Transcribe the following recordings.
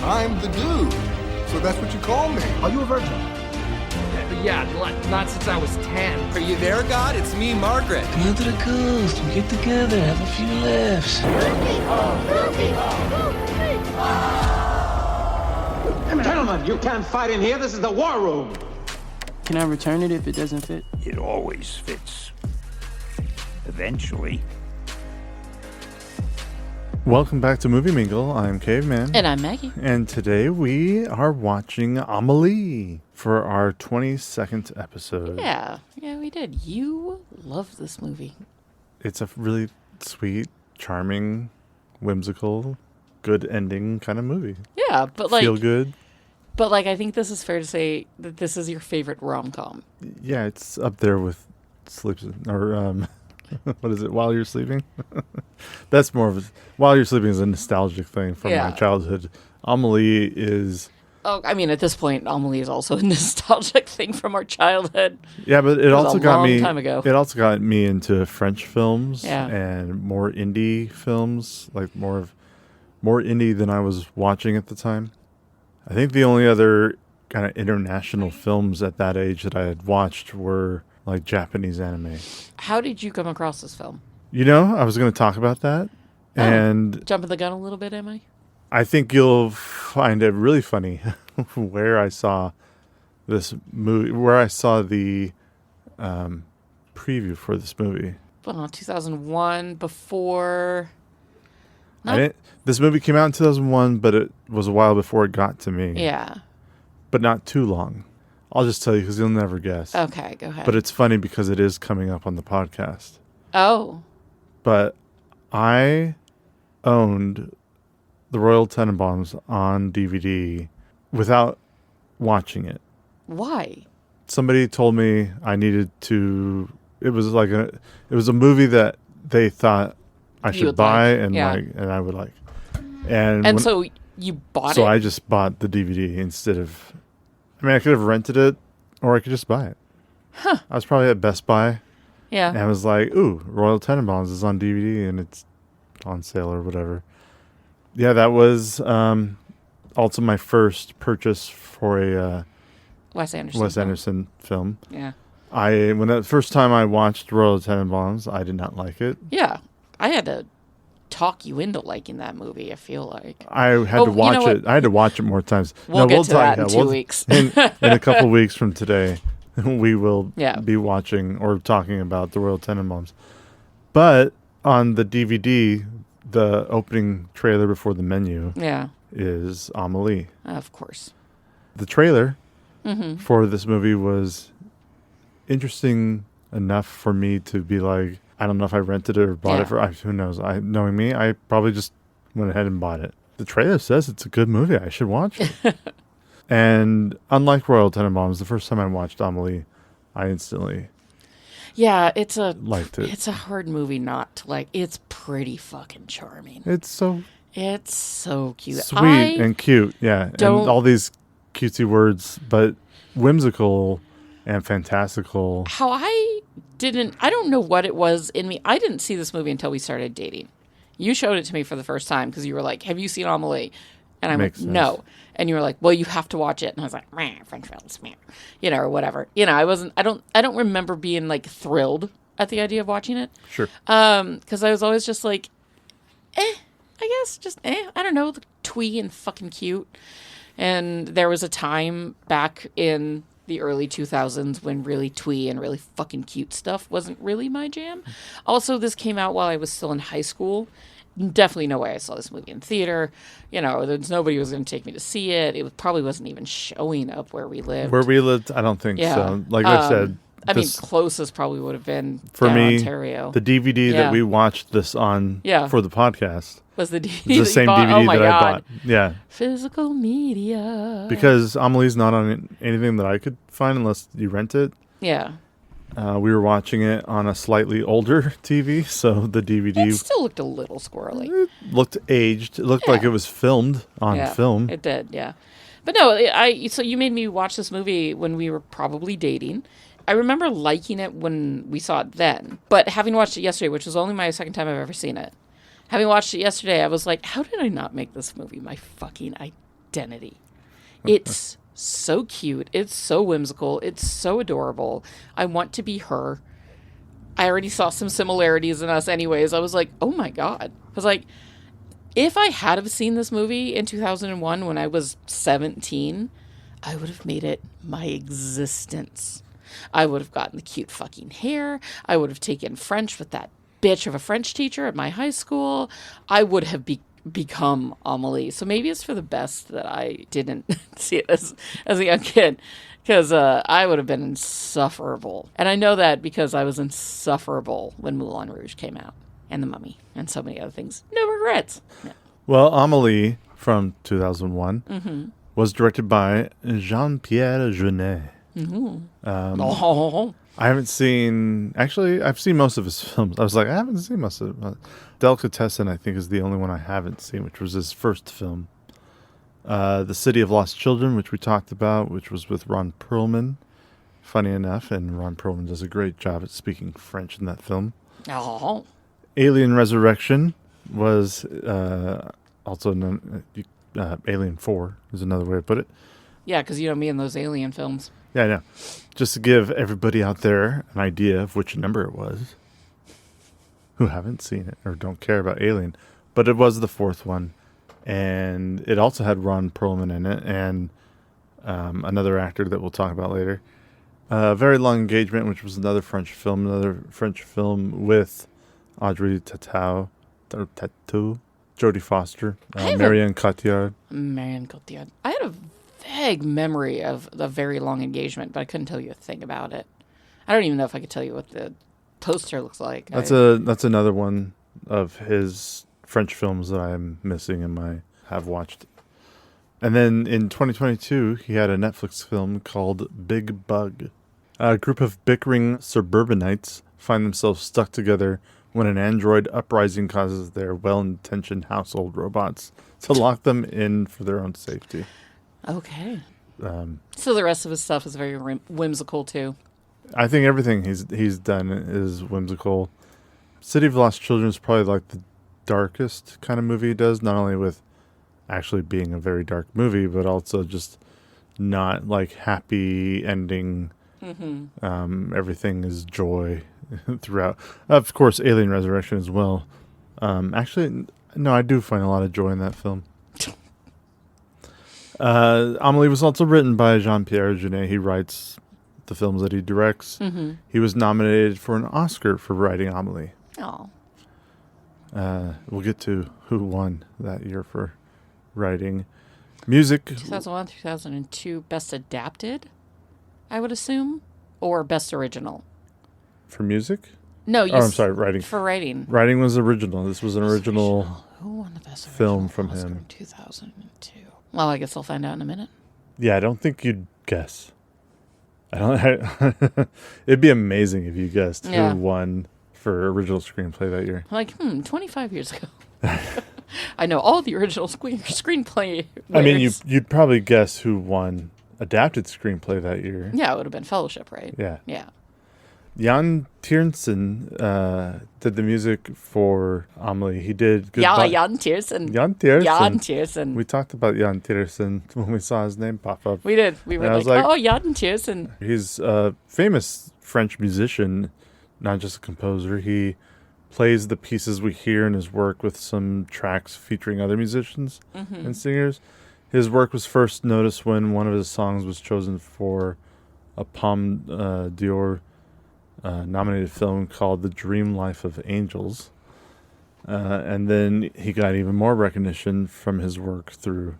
I'm the dude. So that's what you call me. Are you a virgin? Yeah, not since I was 10. Are you there, God? It's me, Margaret. Come on to the coast. We get together, have a few laughs. Gentlemen, you can't fight in here. This is the war room. Can I return it if it doesn't fit? It always fits. Eventually. Welcome back to Movie Mingle. I'm Caveman. And I'm Maggie. And today we are watching Amelie for our 22nd episode. Yeah, we did. You love this movie. It's a really sweet, charming, whimsical, good ending kind of movie. Yeah, but like... Feel good. But like, I think this is fair to say that this is your favorite rom-com. Yeah, it's up there with Sleep... Or, what is it? While You're Sleeping? That's more of a... While You're Sleeping is a nostalgic thing from my childhood. Amelie is... Oh, I mean, at this point, Amelie is also a nostalgic thing from our childhood. Yeah, but it also got me... time ago. It also got me into French films Yeah. and more indie films, like more indie than I was watching at the time. I think the only other kind of international films at that age that I had watched were like Japanese anime. How did you come across this film? You know, I was going to talk about that. And Jumping the gun a little bit, am I? I think you'll find it really funny where I saw this movie, where I saw the preview for this movie. Well, 2001, before... This movie came out in 2001, but it was a while before it got to me. Yeah. But not too long. I'll just tell you because you'll never guess. Okay, go ahead. But it's funny because it is coming up on the podcast. Oh. But I owned the Royal Tenenbaums on DVD without watching it. Why? Somebody told me I needed to... It was a movie that they thought I should buy and I would like. And so you bought it? So I just bought the DVD instead of... I mean, I could have rented it or I could just buy it. Huh. I was probably at Best Buy. Yeah. And I was like, ooh, Royal Tenenbaums is on DVD and it's on sale or whatever. Yeah, that was also my first purchase for a Wes Anderson film. Yeah. When the first time I watched Royal Tenenbaums, I did not like it. Yeah. I had to talk you into liking that movie, I feel like. I had to watch it. I had to watch it more times. We'll get to that in 2 weeks. In a couple of weeks from today, we will Yeah. be watching or talking about the Royal Tenenbaums. But on the DVD, the opening trailer before the menu is Amelie. Of course. The trailer for this movie was interesting enough for me to be like, I don't know if I rented it or bought it for... who knows? Knowing me, I probably just went ahead and bought it. The trailer says it's a good movie. I should watch it. And unlike Royal Tenenbaums, the first time I watched Amelie, I instantly... Yeah, liked it. It's a hard movie not to like. It's pretty fucking charming. It's so cute. Sweet and cute, yeah. And all these cutesy words, but whimsical and fantastical. I don't know what it was in me. I didn't see this movie until we started dating. You showed it to me for the first time because you were like, have you seen Amelie? And I'm like, no. And you were like, well, you have to watch it. And I was like, French films, or whatever. I don't remember being like thrilled at the idea of watching it. Sure. Because I was always just like, I guess, just I don't know, twee and fucking cute. And there was a time back in the early 2000s when really twee and really fucking cute stuff wasn't really my jam. Also, this came out while I was still in high school. Definitely no way I saw this movie in theater. There's nobody who was going to take me to see it. It probably wasn't even showing up where we lived. Where we lived, I don't think so. Like I said, closest probably would have been for me, Ontario. The DVD that we watched this on for the podcast was the DVD. The same DVD that I bought. Yeah. Physical media. Because Amelie's not on anything that I could find unless you rent it. Yeah. We were watching it on a slightly older TV, so the DVD... It still looked a little squirrely. It looked aged. It looked like it was filmed on film. It did, yeah. But no, so you made me watch this movie when we were probably dating. I remember liking it when we saw it then. But having watched it yesterday, which was only my second time I've ever seen it, having watched it yesterday, I was like, how did I not make this movie my fucking identity. It's so cute. It's so whimsical. It's so adorable. I want to be her. I already saw some similarities in us anyways. I was like, oh my God. I was like, if I had have seen this movie in 2001 when I was 17, I would have made it my existence. I would have gotten the cute fucking hair. I would have taken French with that bitch of a French teacher at my high school. I would have become Amélie. So maybe it's for the best that I didn't see it as a young kid, because I would have been insufferable. And I know that because I was insufferable when Moulin Rouge came out, and The Mummy, and so many other things. No regrets. Yeah. Well, Amélie from 2001 was directed by Jean-Pierre Jeunet. I haven't seen... Actually, I've seen most of his films. I was like, I haven't seen most of it. Delicatessen, I think, is the only one I haven't seen, which was his first film. The City of Lost Children, which we talked about, which was with Ron Perlman. Funny enough, and Ron Perlman does a great job at speaking French in that film. Oh. Alien Resurrection was also known... Alien 4 is another way to put it. Yeah, because you know me and those alien films. Yeah, I know. Just to give everybody out there an idea of which number it was, who haven't seen it or don't care about Alien. But it was the fourth one. And it also had Ron Perlman in it and another actor that we'll talk about later. Very Long Engagement, which was another French film with Audrey Tautou, Jodie Foster, Marion Cotillard. Marion Cotillard. I had a vague memory of the Very Long Engagement, but I couldn't tell you a thing about it. I don't even know if I could tell you what the poster looks like. That's another one of his French films that I'm missing in my have watched. And then in 2022, he had a Netflix film called Big Bug. A group of bickering suburbanites find themselves stuck together when an android uprising causes their well-intentioned household robots to lock them in for their own safety. Okay. So the rest of his stuff is very whimsical too. I think everything he's done is whimsical. City of Lost Children is probably like the darkest kind of movie he does, not only with actually being a very dark movie, but also just not like happy ending. Everything is joy throughout. Of course, Alien Resurrection as well. Actually, no, I do find a lot of joy in that film. Amélie was also written by Jean-Pierre Jeunet. He writes the films that he directs. He was nominated for an Oscar for writing Amélie. Oh. We'll get to who won that year for writing. Music. 2001, 2002, Best Adapted, I would assume, or Best Original. For music? No, I'm sorry, writing. For writing. Writing was original. This was an original. Who won the Best film Original from Oscar him in 2002? Well, I guess I'll find out in a minute. Yeah, I don't think you'd guess. It'd be amazing if you guessed who won for original screenplay that year. Like, 25 years ago. I know all the original screenplay winners. I mean, you'd probably guess who won adapted screenplay that year. Yeah, it would have been Fellowship, right? Yeah. Yeah. Jan Tiersen did the music for Amélie. He did Jan Tiersen. Jan Tiersen. Jan Tiersen. We talked about Jan Tiersen when we saw his name pop up. We did. We were like, oh, Jan Tiersen. He's a famous French musician, not just a composer. He plays the pieces we hear in his work with some tracks featuring other musicians and singers. His work was first noticed when one of his songs was chosen for a Palme d'Or nominated film called The Dream Life of Angels. And then he got even more recognition from his work through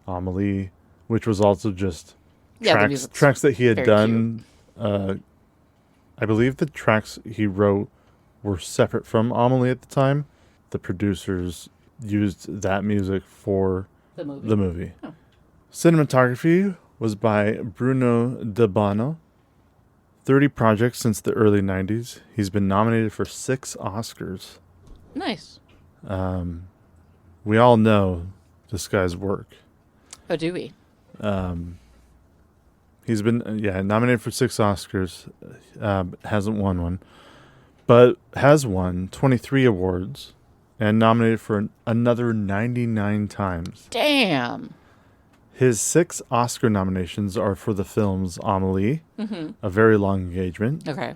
Amélie, which was also just tracks that he had done. I believe the tracks he wrote were separate from Amélie at the time. The producers used that music for the movie. Oh. Cinematography was by Bruno Debano. 30 projects since the early 90s. He's been nominated for 6 Oscars. Nice. We all know this guy's work. Oh, do we? He's been nominated for 6 Oscars. Hasn't won one. But has won 23 awards and nominated for another 99 times. Damn. His 6 Oscar nominations are for the films Amélie, A Very Long Engagement, Okay.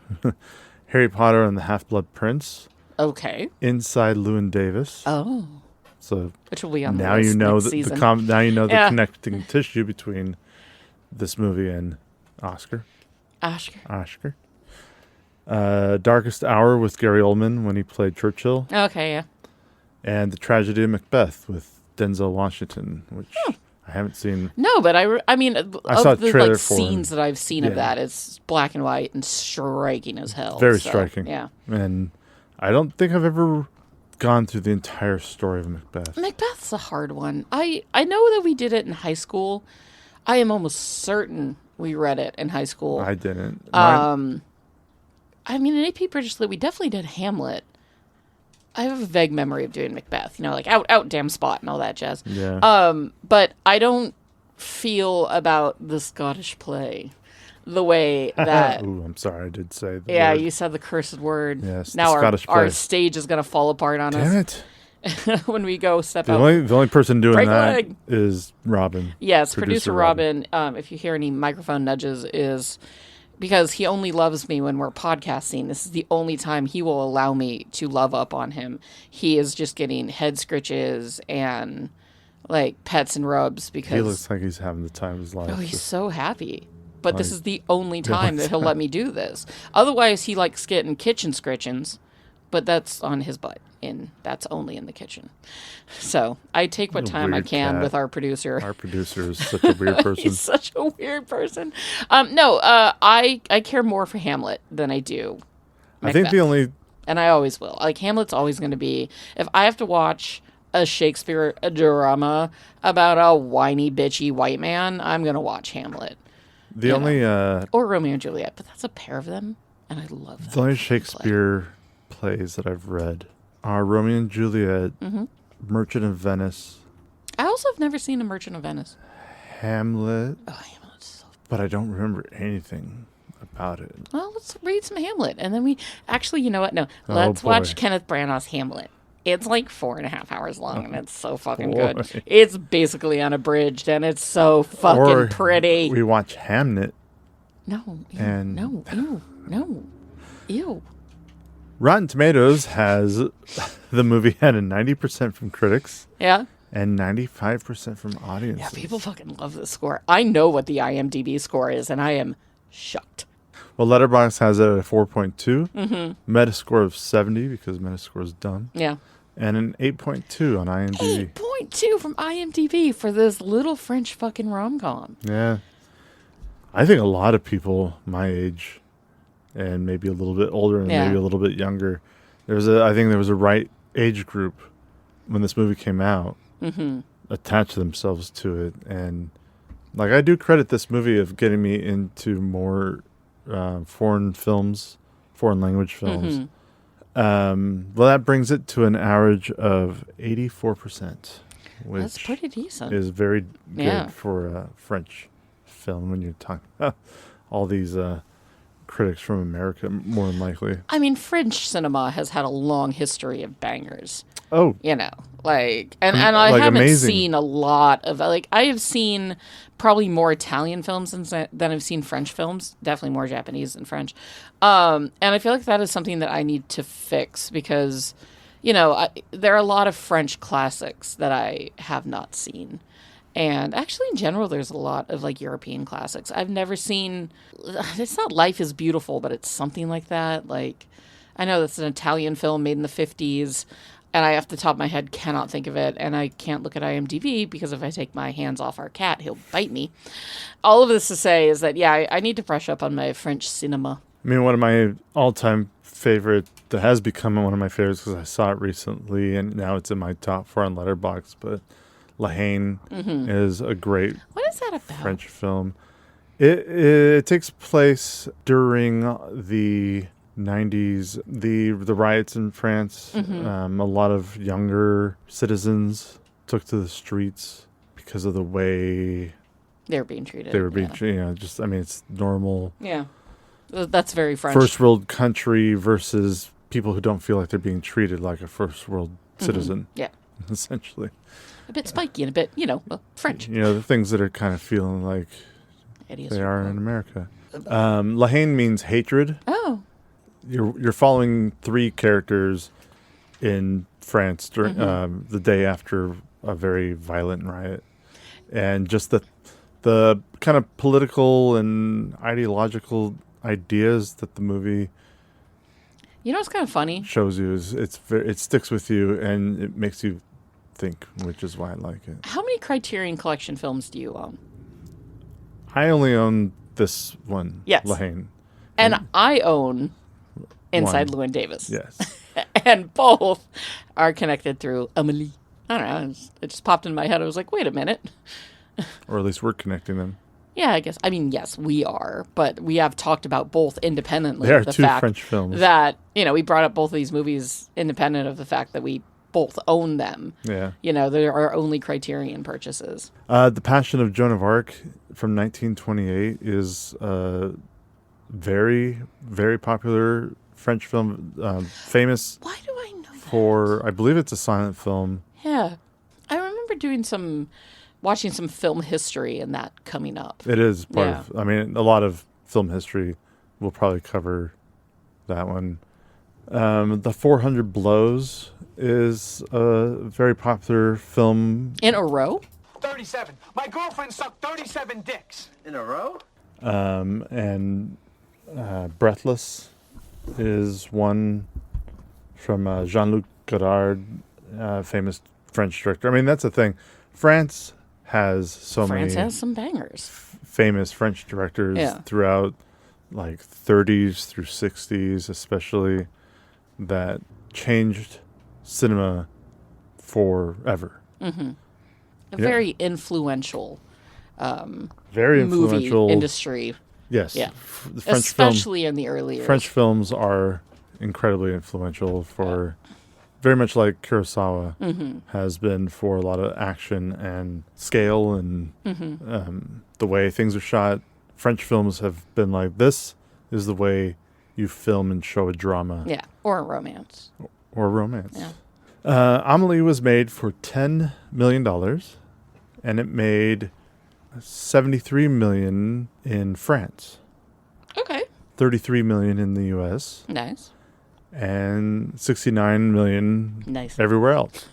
Harry Potter and the Half-Blood Prince, Okay. Inside Llewyn Davis. Oh. So Which will be on now the list you know next the season. now you know the Yeah. connecting tissue between this movie and Oscar. Oscar. Darkest Hour with Gary Oldman when he played Churchill, Okay, yeah. and The Tragedy of Macbeth with Denzel Washington, which I haven't seen. No, but I mean, I saw a of the trailer like for scenes that I've seen of Yeah. that, it's black and white and striking as hell. Very so, striking. Yeah. And I don't think I've ever gone through the entire story of Macbeth. Macbeth's a hard one. I know that we did it in high school. I am almost certain we read it in high school. I didn't. I mean, in AP British Lit, we definitely did Hamlet. I have a vague memory of doing Macbeth, like out damn spot and all that jazz. Yeah. But I don't feel about the Scottish play the way that. Ooh, I'm sorry, I did say the Yeah, word. you said the cursed word. Yes, the now Scottish our play. stage is gonna fall apart on Damn us it. when we go step The out. only person doing Break a that leg. is Robin. Yes, producer Robin. If you hear any microphone nudges, is because he only loves me when we're podcasting. This is the only time he will allow me to love up on him. He is just getting head scritches and like pets and rubs because He looks like he's having the time of his life. he's Just- so happy. But this Like, is the only time that he'll let me do this. Otherwise, he likes getting kitchen scritchings, but that's on his butt, and that's only in the kitchen. So I take what What a time I weird can cat. with our producer. Our producer is such a weird person. He's such a weird person. I care more for Hamlet than I do I think the Macbeth. only And I always will. Like, Hamlet's always going to be, if I have to watch a Shakespeare drama about a whiny, bitchy white man, I'm going to watch Hamlet. the only Or Romeo and Juliet, but that's a pair of them, and I love them. the only Shakespeare plays that I've read are Romeo and Juliet, Mm-hmm. Merchant of Venice, I also have never seen A Merchant of Venice. Hamlet, Oh, Hamlet's so... but I don't remember anything about it. Well, let's read some Hamlet, and then we... Actually, you know what? No, Oh, let's boy. watch Kenneth Branagh's Hamlet. It's like 4.5 hours long, and it's so fucking boy. good. It's basically unabridged, and it's so fucking Or pretty. we watch Hamnet. No, ew, And- no, ew. Rotten Tomatoes has the movie had a 90% from critics Yeah? and 95% from audiences. Yeah, people fucking love this score. I know what the IMDb score is, and I am shocked. Well, Letterboxd has it at a 4.2, Metascore of 70 because Metascore is dumb, Yeah. and an 8.2 on IMDb. 8.2 from IMDb for this little French fucking rom-com. Yeah. I think a lot of people my age and maybe a little bit older and Yeah. maybe a little bit younger, I think there was a right age group when this movie came out attached themselves to it. And like, I do credit this movie of getting me into more foreign films, foreign language films. Well, that brings it to an average of 84%, which That's pretty decent. is very good Yeah. for a French film when you're talking about all these critics from America, more than likely. I mean, French cinema has had a long history of bangers. Oh, And I like haven't amazing. seen a lot of, like, I have seen probably more Italian films than I've seen French films, definitely more Japanese than French. And I feel like that is something that I need to fix because, there are a lot of French classics that I have not seen. And actually, in general, there's a lot of, like, European classics. I've never seen, it's not Life is Beautiful, but it's something like that. Like, I know that's an Italian film made in the 50s, and I, off the top of my head, cannot think of it, and I can't look at IMDb, because if I take my hands off our cat, he'll bite me. All of this to say is that, yeah, I need to brush up on my French cinema. I mean, one of my all-time favorite that has become one of my favorites because I saw it recently and now it's in my top 4 on Letterboxd, but La Haine is a great What is that about? French film. It takes place during the 90s, the riots in France. A lot of younger citizens took to the streets because of the way They were being treated. they were being yeah. treated. It's normal. Yeah. That's very French. First world country versus people who don't feel like they're being treated like a first world citizen. Yeah. essentially. A bit spiky and a bit, French. The things that are kind of feeling like they are in America. La haine means hatred. Oh. You're following three characters in France during the day after a very violent riot, and just the kind of political and ideological ideas that the movie It's kind of funny. shows you is it sticks with you and it makes you think, which is why I like it. How many Criterion Collection films do you own? I only own this one, Yes. La haine. And I own Inside One. Llewyn Davis. Yes. And both are connected through Amelie. I don't know. It just popped in my head. I was like, wait a minute. Or at least we're connecting them. Yeah, I guess. I mean, yes, we are. But we have talked about both independently. They are the two fact French films. That, we brought up both of these movies independent of the fact that we both own them. Yeah. They're our only Criterion purchases. The Passion of Joan of Arc from 1928 is a very, very popular French film, famous Why do I know that? for, I believe it's a silent film. Yeah. I remember watching some film history and that coming up. It is part Yeah. of, a lot of film history will probably cover that one. The 400 Blows is a very popular film. In a row? 37. My girlfriend sucked 37 dicks. In a row? And Breathless is one from Jean-Luc Godard, famous French director. That's the thing. France has France many has some bangers. famous French directors throughout, like 30s through 60s, especially, that changed cinema forever. Mm-hmm. A very influential Very movie influential industry. Yes. Yeah. The French Especially in the early years. French films are incredibly influential for, very much like Kurosawa has been for a lot of action and scale and the way things are shot. French films have been like, this is the way you film and show a drama. Yeah, or a romance. Or romance. Yeah. Amelie was made for $10 million, and it made $73 million in France. Okay. $33 million in the U.S. Nice. And $69 million Nice. everywhere else.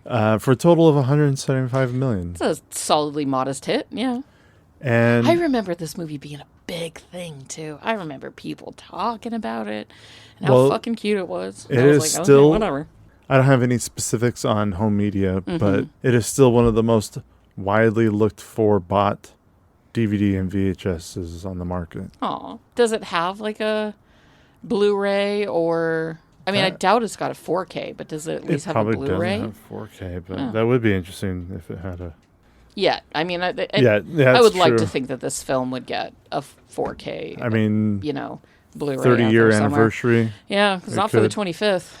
For a total of $175 million. It's a solidly modest hit, yeah. And I remember this movie being a big thing, too. I remember people talking about it and how fucking cute it was. It I was is like, still, okay, whatever. I don't have any specifics on home media, but it is still one of the most widely looked for bought DVD and VHSs on the market. Aw. Does it have like a Blu-ray or... I doubt it's got a 4K, but does it at least have a Probably Blu-ray? doesn't have 4K, but that would be interesting if it had a... Yeah, I Yeah, I would it's like to true. think that this film would get a 4K, Blu-ray 30-year out there somewhere. anniversary. Yeah, because It not for the could. 25th.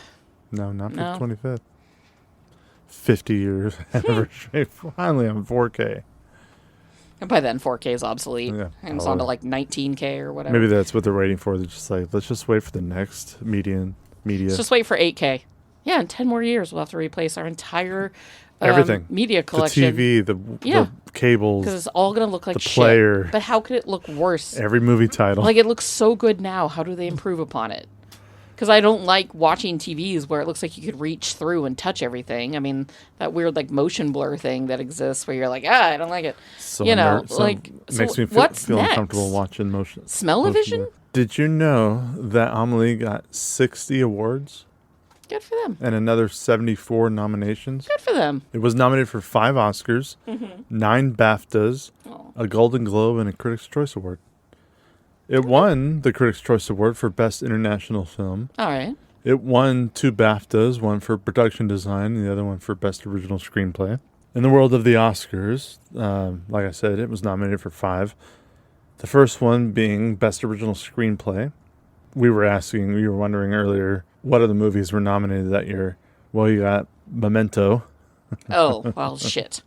No, not for No. the 25th. 50 years anniversary. Finally on 4K. And by then, 4K is obsolete. Yeah, And it's on to probably. like 19K or whatever. Maybe that's what they're waiting for. They're just like, let's just wait for the next media. Let's just wait for 8K. Yeah, in 10 more years, we'll have to replace our entire Everything. media collection. The TV, the Yeah. cables, Because it's all going to look like the shit. player. But how could it look worse? every movie title. Like, it looks so good now. How do they improve upon it? Because I don't like watching TVs where it looks like you could reach through and touch everything. I mean, that weird, like, motion blur thing that exists where you're like, I don't like it. So so makes me what's feel next? uncomfortable watching motion. Smell-o-vision? blur. Did you know that Amelie got 60 awards Good for them. and another 74 nominations? Good for them. It was nominated for 5 Oscars, 9 BAFTAs, a Golden Globe, and a Critics' Choice Award. It won the Critics' Choice Award for Best International Film. All right. It won 2 BAFTAs, one for production design and the other one for Best Original Screenplay. In the world of the Oscars, like I said, it was nominated for 5. The first one being Best Original Screenplay. We were wondering earlier, what other movies were nominated that year? Well, you got Memento, Oh, well, shit.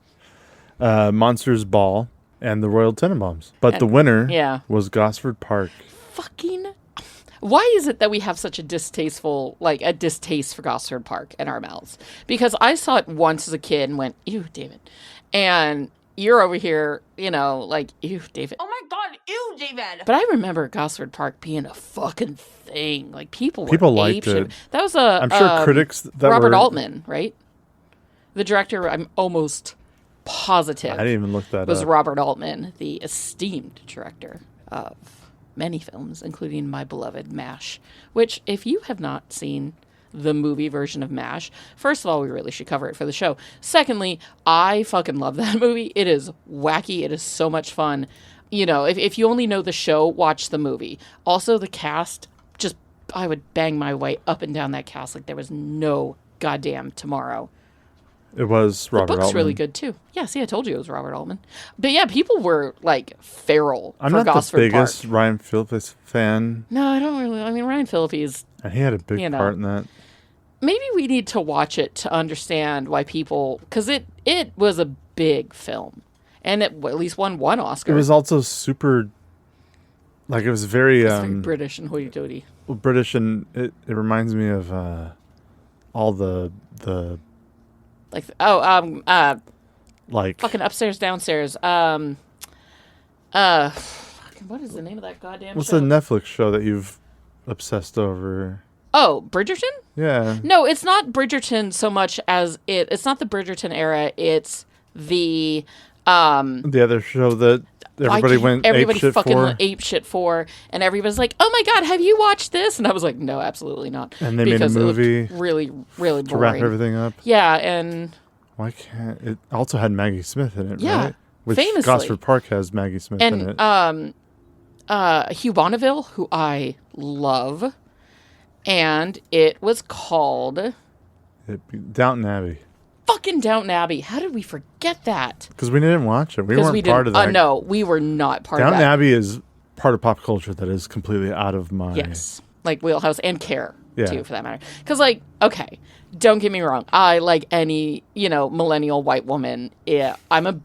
Monsters Ball, and The Royal Tenenbaums. But the winner yeah. was Gosford Park. Fucking... Why is it that we have such a distaste for Gosford Park in our mouths? Because I saw it once as a kid and went, ew, David. And you're over here, like, ew, David. Oh my God, ew, David. But I remember Gosford Park being a fucking thing. Like, people liked it. That was I'm sure critics that Robert were... Altman, right? The director, I'm almost positive. I didn't even look that was up. Robert Altman, the esteemed director of many films, including my beloved MASH, which, if you have not seen the movie version of MASH, first of all, we really should cover it for the show. Secondly, I fucking love that movie. It is wacky. It is so much fun. If you only know the show, watch the movie. Also, the cast, I would bang my way up and down that cast like there was no goddamn tomorrow. It was Robert Altman. The book's really good, too. Yeah, see, I told you it was Robert Altman. But yeah, people were, like, feral I'm for not Gosford the biggest Park. Ryan Phillippe fan. No, I don't really. I mean, Ryan Phillippe is... And he had a big part in that. Maybe we need to watch it to understand why people... Because it was a big film. And it at least won one Oscar. It was also super... Like, it was very... very British and hoity-toity. British, and it reminds me of all the... Like, like... fucking upstairs, downstairs. What is the name of that goddamn What's show? the Netflix show that you've obsessed over? Oh, Bridgerton? Yeah. No, it's not Bridgerton so much as it's not the Bridgerton era. It's the the other show that everybody fucking for. ape shit for, and everybody's like, "Oh my God, have you watched this?" And I was like, "No, absolutely not." And they made a movie it looked really, really boring to wrap everything up. Yeah, and why can't it? Also had Maggie Smith in it, yeah, right? Which famously. Gosford Park has Maggie Smith in it. Hugh Bonneville, who I love, and it was called Downton Abbey. Fucking Downton Abbey. How did we forget that? Because we didn't watch it. We weren't part of that. No, we were not part of that. Downton Abbey is part of pop culture that is completely out of my... Yes. Like Wheelhouse and Care, Yeah. too, for that matter. Because, like, okay, don't get me wrong. I, like any, millennial white woman, yeah, I'm a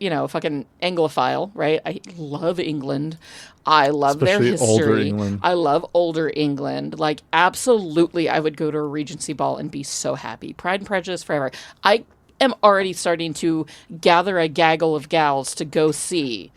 fucking Anglophile, right? I love England. I love Especially their history. older England. I love older England. Like, absolutely, I would go to a Regency ball and be so happy. Pride and Prejudice forever. I am already starting to gather a gaggle of gals to go see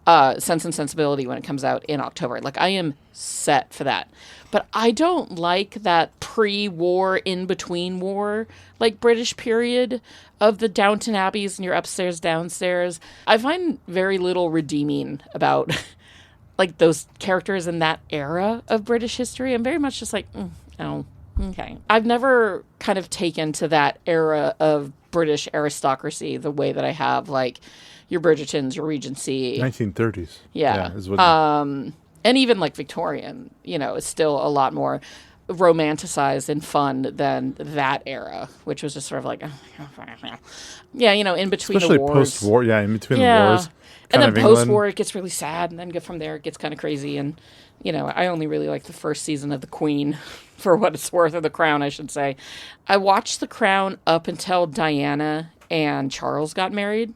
Sense and Sensibility when it comes out in October. Like, I am set for that. But I don't like that pre-war, in-between war, like, British period of the Downton Abbeys and your upstairs, downstairs. I find very little redeeming about... like those characters in that era of British history. I'm very much just like, oh, okay. I've never kind of taken to that era of British aristocracy the way that I have, like, your Bridgertons, your Regency. 1930s. Yeah. Is what and even, like, Victorian, is still a lot more romanticized and fun than that era, which was just sort of like, yeah, in between Especially the wars. post-war. Yeah, in between the wars. And then England. post-war, it gets really sad, and then from there, it gets kind of crazy. And, I only really like the first season of The Queen, for what it's worth, or The Crown, I should say. I watched The Crown up until Diana and Charles got married,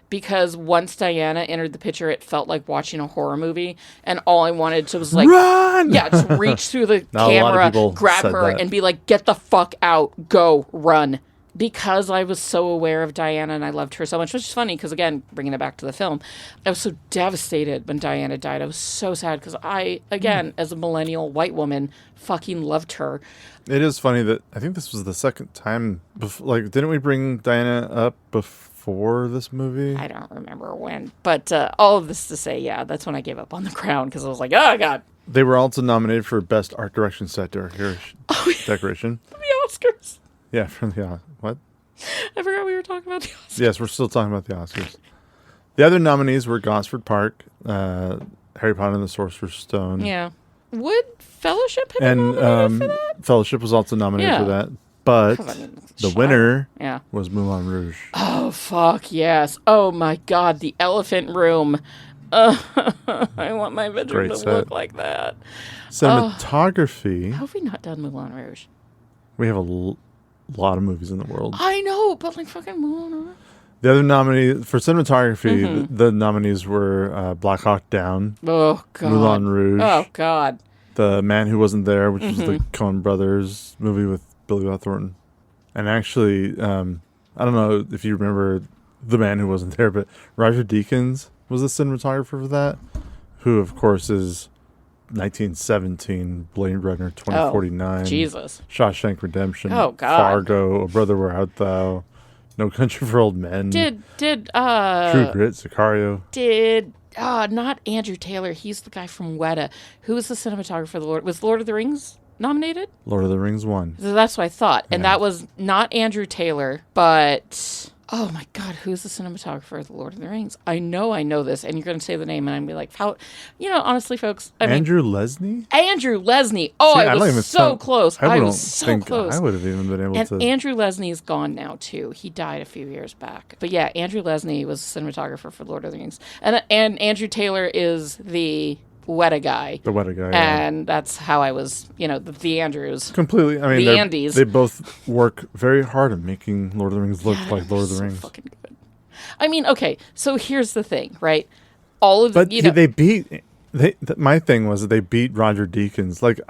because once Diana entered the picture, it felt like watching a horror movie, and all I wanted to was like, run! Yeah, just reach through the Now, a lot of camera, people grab said her, that. and be like, get the fuck out, go, run. Because I was so aware of Diana and I loved her so much, which is funny because, again, bringing it back to the film, I was so devastated when Diana died. I was so sad because I, again, as a millennial white woman, fucking loved her. It is funny that I think this was the second time. Didn't we bring Diana up before this movie? I don't remember when. But all of this to say, yeah, that's when I gave up on The Crown because I was like, oh, God. They were also nominated for Best Art Direction, Set Decoration. The Oscars. Yeah, from the what? I forgot we were talking about the Oscars. Yes, we're still talking about the Oscars. The other nominees were Gosford Park, Harry Potter and the Sorcerer's Stone. Yeah. Would Fellowship have been And nominated for that? Fellowship was also nominated Yeah. for that. But 'Cause, I mean, the shut winner Yeah. was Moulin Rouge. Oh, fuck, yes. Oh, my God, the elephant room. I want my bedroom Great to set. look like that. Cinematography, How have we not done Moulin Rouge? we have a lot of movies in the world. I know, but like fucking Moulin Rouge. The other nominee for cinematography, Mm-hmm. the nominees were Black Hawk Down, Oh, God. Moulin Rouge, Oh, God. The Man Who Wasn't There, which was Mm-hmm. the Coen Brothers movie with Billy Bob Thornton. And actually, I don't know if you remember The Man Who Wasn't There, but Roger Deakins was the cinematographer for that, who, of course, is 1917, Blade Runner 2049, Jesus. Shawshank Redemption, Oh, God. Fargo, A Brother Where Art Thou, No Country for Old Men, Did True Grit, Sicario. not Andrew Taylor. He's the guy from Weta. Who was the cinematographer for Was Lord of the Rings nominated? Lord of the Rings 1. So that's what I thought. And Yeah. that was not Andrew Taylor, but oh my God, who's the cinematographer of The Lord of the Rings? I know this, and you're going to say the name, and I'm going to be like, how? Honestly, folks, Andrew Lesney? Andrew Lesney. Oh, See, I don't was even so sound- close. I was so think close. I would have even been able And to. Andrew Lesney is gone now too. He died a few years back. But yeah, Andrew Lesney was the cinematographer for Lord of the Rings, and Andrew Taylor is the Weta guy. The Weta guy. Yeah. And that's how I was. The Andrews. Completely. I mean, The Andes. they both work very hard at making Lord of the Rings look like Lord of the So Rings. fucking good. I mean, okay. So here's the thing, right? All of But they beat. My thing was that they beat Roger Deakins. Like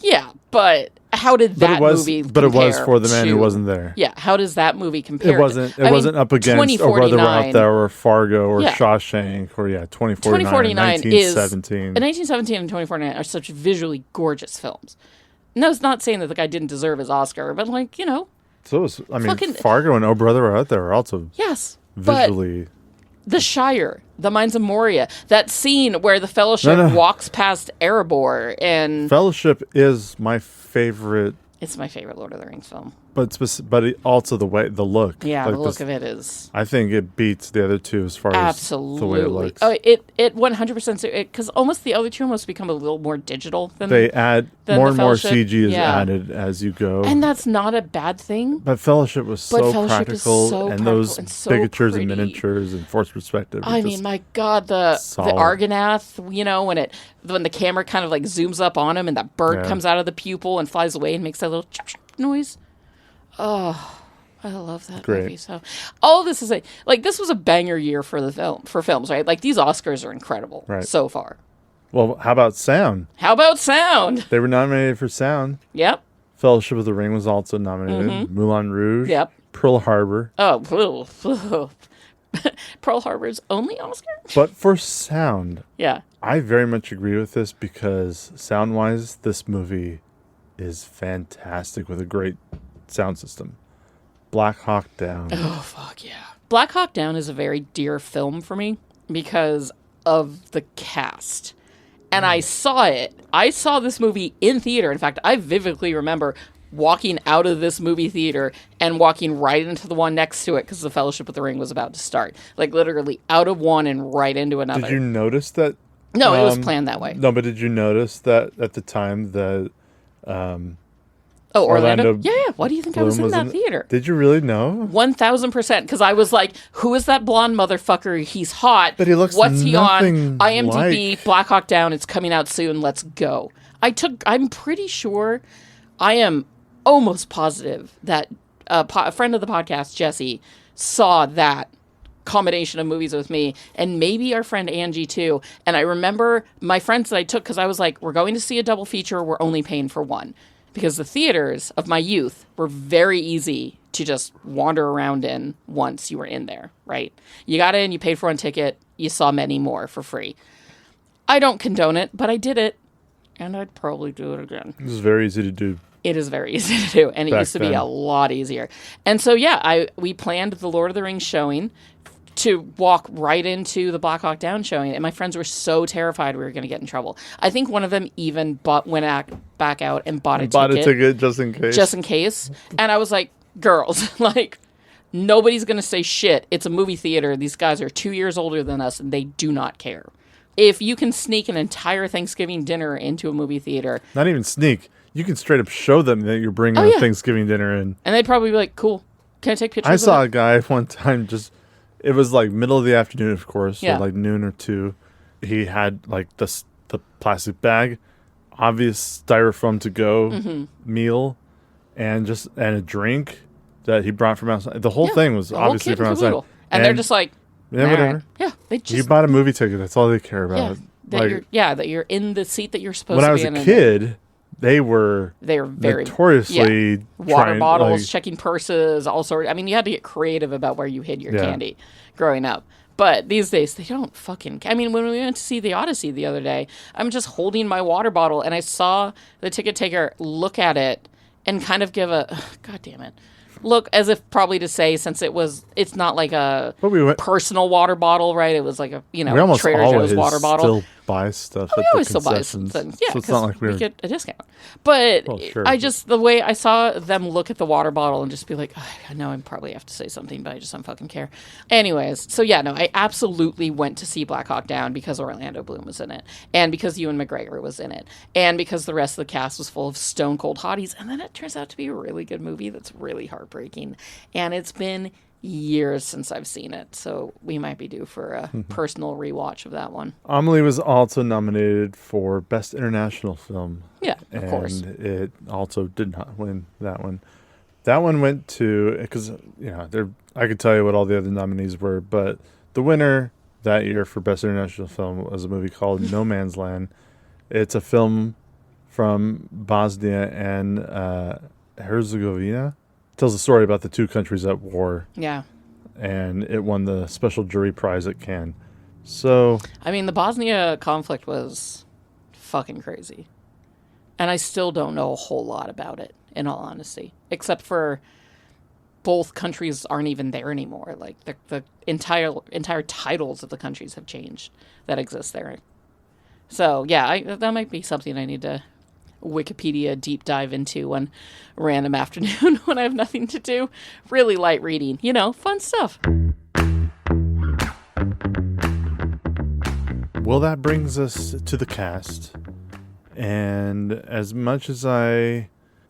yeah, but how did but that it was, movie? but it was compare for the man to- who wasn't there. Yeah, how does that movie compare? It wasn't. It wasn't up against or Brother Were Out There or Fargo or Yeah. Shawshank or 2049. 2049 is 1917. 1917 and 2049 are such visually gorgeous films. No, it's not saying that the guy didn't deserve his Oscar, but So it was, fucking- Fargo and Oh Brother Were Out There are also yes, but visually. The Shire, The Mines of Moria, that scene where the Fellowship walks past Erebor, and Fellowship is my favorite, it's my favorite Lord of the Rings film. but also the look. Yeah, Like the look of it is I think it beats the other two as far absolutely. as the way it looks. Oh, it 100% because almost the other two almost become a little more digital than They add than more the and more Fellowship. CG is Yeah. added as you go. and that's not a bad thing. But Fellowship was so Fellowship is practical, so and practical those and so ligatures and pretty. miniatures and forced perspective. I mean, my God, the solid. Argonath, when the camera kind of like zooms up on him and that bird Yeah. comes out of the pupil and flies away and makes that little chop, chop noise. Oh, I love that Great. movie. So all this is this was a banger year for films, right? Like these Oscars are incredible Right. so far. Well, how about sound? How about sound? They were nominated for sound. Yep. Fellowship of the Ring was also nominated. Moulin Rouge. Mm-hmm. Yep. Pearl Harbor. Oh, Pearl Harbor's only Oscar? But for sound, Yeah. I very much agree with this because sound-wise, this movie is fantastic with a great sound system. Black Hawk Down. Oh, fuck yeah. Black Hawk Down is a very dear film for me because of the cast. And I saw it. I saw this movie in theater. In fact, I vividly remember walking out of this movie theater and walking right into the one next to it because the Fellowship of the Ring was about to start. Like, literally out of one and right into another. Did you notice that? No, it was planned that way. No, but did you notice that at the time that Oh, Orlando? Orlando Yeah. Why do you think I was Bloom in that theater? Did you really know? 1000%. Because I was like, who is that blonde motherfucker? He's hot. But he looks What's he on? nothing IMDb, like- Black Hawk Down. It's coming out soon. Let's go. I'm pretty sure, I am almost positive that a friend of the podcast, Jesse, saw that combination of movies with me, and maybe our friend Angie too. And I remember my friends that I took, because I was like, we're going to see a double feature. We're only paying for one. Because the theaters of my youth were very easy to just wander around in once you were in there, right? You got in, you paid for one ticket, you saw many more for free. I don't condone it, but I did it, and I'd probably do it again. It was very easy to do. It is very easy to do, and it Back used to be then. a lot easier. And so, yeah, we planned the Lord of the Rings showing to walk right into the Black Hawk Down showing, and my friends were so terrified we were going to get in trouble. I think one of them even went back out and bought a ticket just in case. just in case. And I was like, girls, like, nobody's going to say shit. It's a movie theater. These guys are 2 years older than us, and they do not care. If you can sneak an entire Thanksgiving dinner into a movie theater, Not even sneak. You can straight up show them that you're bringing a Thanksgiving dinner in. and they'd probably be like, cool, can I take pictures I of saw it? a guy one time it was like middle of the afternoon, of course, Yeah. so like noon or 2. He had like the plastic bag, obvious styrofoam to go Mm-hmm. meal, and a drink that he brought from outside. The whole thing was The whole obviously kit from and outside. caboodle. And they're just like, yeah, "All whatever. right." Yeah, they You just bought a movie ticket. That's all they care about. yeah. Like, that you're in the seat that you're supposed when to I be was in. a kid, they were very notoriously water bottles, like, checking purses, all sorts. I mean, you had to get creative about where you hid your Yeah. candy growing up. But these days, they don't fucking... I mean, when we went to see the Odyssey the other day, I'm just holding my water bottle, and I saw the ticket taker look at it and kind of give a... God damn it. Look as if probably to say, since it's not like a personal water bottle, right? It was like a, we almost Trader always Joe's water bottle. still buy stuff We at the always still buy concessions. things. Yeah, so it's not like we we're... get a discount. But sure. the way I saw them look at the water bottle and just be like, I know I probably have to say something, but I just don't fucking care. Anyways, so yeah, no, I absolutely went to see Black Hawk Down because Orlando Bloom was in it, and because Ewan McGregor was in it, and because the rest of the cast was full of stone cold hotties, and then it turns out to be a really good movie that's really heartbreaking, and it's been years since I've seen it, so we might be due for a personal rewatch of that one. Amelie was also nominated for Best International Film. Yeah, of course. And it also did not win that one. That one went to, because, I could tell you what all the other nominees were, but the winner that year for Best International Film was a movie called No Man's Land. It's a film from Bosnia and Herzegovina. Tells a story about the two countries at war. Yeah. And it won the Special Jury Prize at Cannes. So... I mean, the Bosnia conflict was fucking crazy. And I still don't know a whole lot about it, in all honesty. Except for both countries aren't even there anymore. Like, the entire titles of the countries have changed that exist there. So, yeah, that might be something I need to Wikipedia deep dive into one random afternoon when I have nothing to do. Really light reading, fun stuff. Well, that brings us to the cast. And as much as I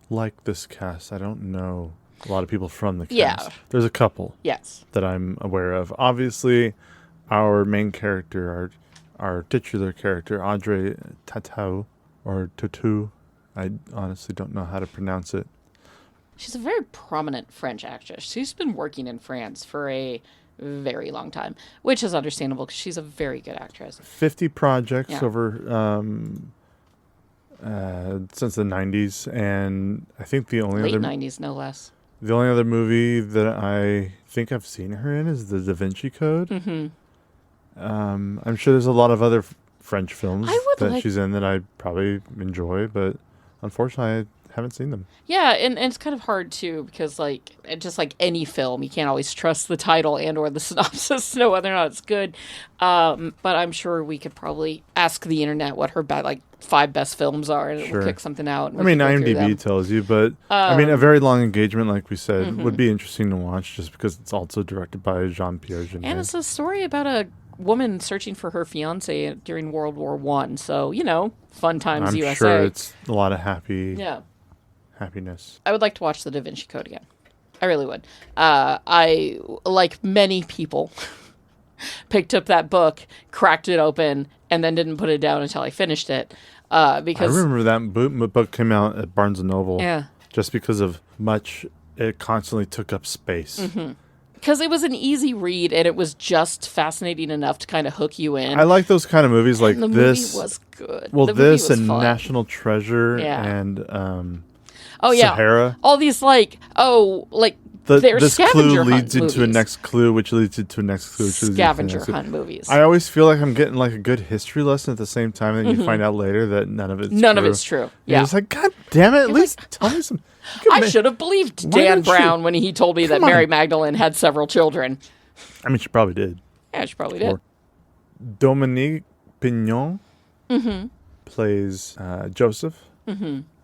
like this cast, I don't know a lot of people from the cast. Yeah. There's a couple that I'm aware of. Obviously, our main character, our titular character, Audrey Tautou, or Tautou, I honestly don't know how to pronounce it. She's a very prominent French actress. She's been working in France for a very long time, which is understandable because she's a very good actress. 50 projects over since the 90s, and I think the only late other 90s, no less. The only other movie that I think I've seen her in is The Da Vinci Code. Mm-hmm. I'm sure there's a lot of other French films that she's in that I probably enjoy, but unfortunately, I haven't seen them. Yeah, and it's kind of hard, too, because, just like any film, you can't always trust the title and or the synopsis to know whether or not it's good. But I'm sure we could probably ask the internet what her 5 best films are, and we'll pick something out. And IMDb tells you, but, a very long engagement, like we said, would be interesting to watch just because it's also directed by Jean-Pierre Jeunet. And it's a story about a woman searching for her fiance during World War I. So, fun times USA. I'm sure it's a lot of happiness. I would like to watch The Da Vinci Code again. I really would. I, like many people, picked up that book, cracked it open, and then didn't put it down until I finished it. Because I remember that book came out at Barnes & Noble. Yeah. Just because of it constantly took up space. Mm-hmm. Because it was an easy read, and it was just fascinating enough to kind of hook you in. I like those kind of movies like the this. Movie was good. Well, the this movie was and fun. National Treasure and Sahara. All these they're this scavenger clue hunt leads into a movies. next clue, which leads into a next clue. Scavenger hunt movies. I always feel like I'm getting like a good history lesson at the same time, and then you find out later that none of it's true. Yeah. It's like, God damn it! At least tell me some. I should have believed Dan Brown when he told me that Mary Magdalene had several children. I mean, she probably did. Yeah, she probably did. Dominique Pignon plays Joseph,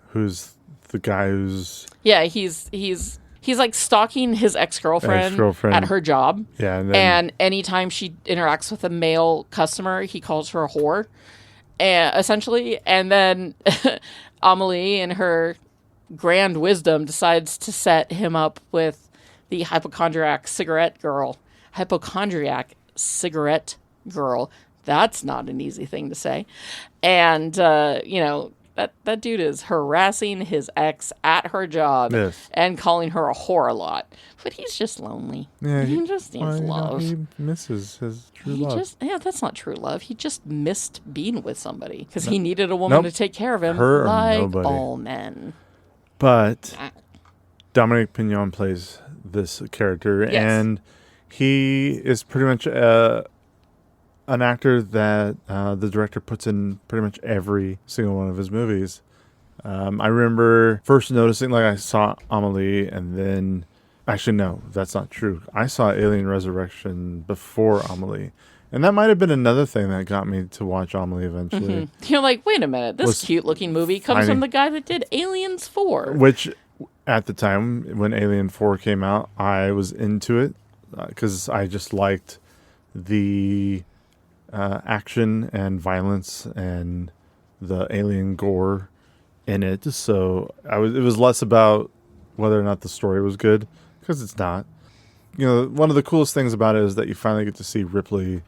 who's the guy who's... Yeah, he's like stalking his ex-girlfriend at her job. Yeah, and anytime she interacts with a male customer, he calls her a whore, essentially. And then Amelie, in her grand wisdom, decides to set him up with the hypochondriac cigarette girl. That's not an easy thing to say. And, That dude is harassing his ex at her job Yes. and calling her a whore a lot. But he's just lonely. Yeah, he just needs love. He misses his true love. That's not true love. He just missed being with somebody because he needed a woman to take care of him, Her or like nobody. all men. But Dominic Pignon plays this character, Yes. and he is pretty much an actor that the director puts in pretty much every single one of his movies. I remember first noticing, like, I saw Amelie, and then... Actually, no, that's not true. I saw Alien Resurrection before Amelie. And that might have been another thing that got me to watch Amelie eventually. You're like, wait a minute, this cute-looking movie comes from the guy that did Aliens 4. Which, at the time, when Alien 4 came out, I was into it because I just liked the action and violence and the alien gore in it. So it was less about whether or not the story was good, because it's not. You know, one of the coolest things about it is that you finally get to see Ripley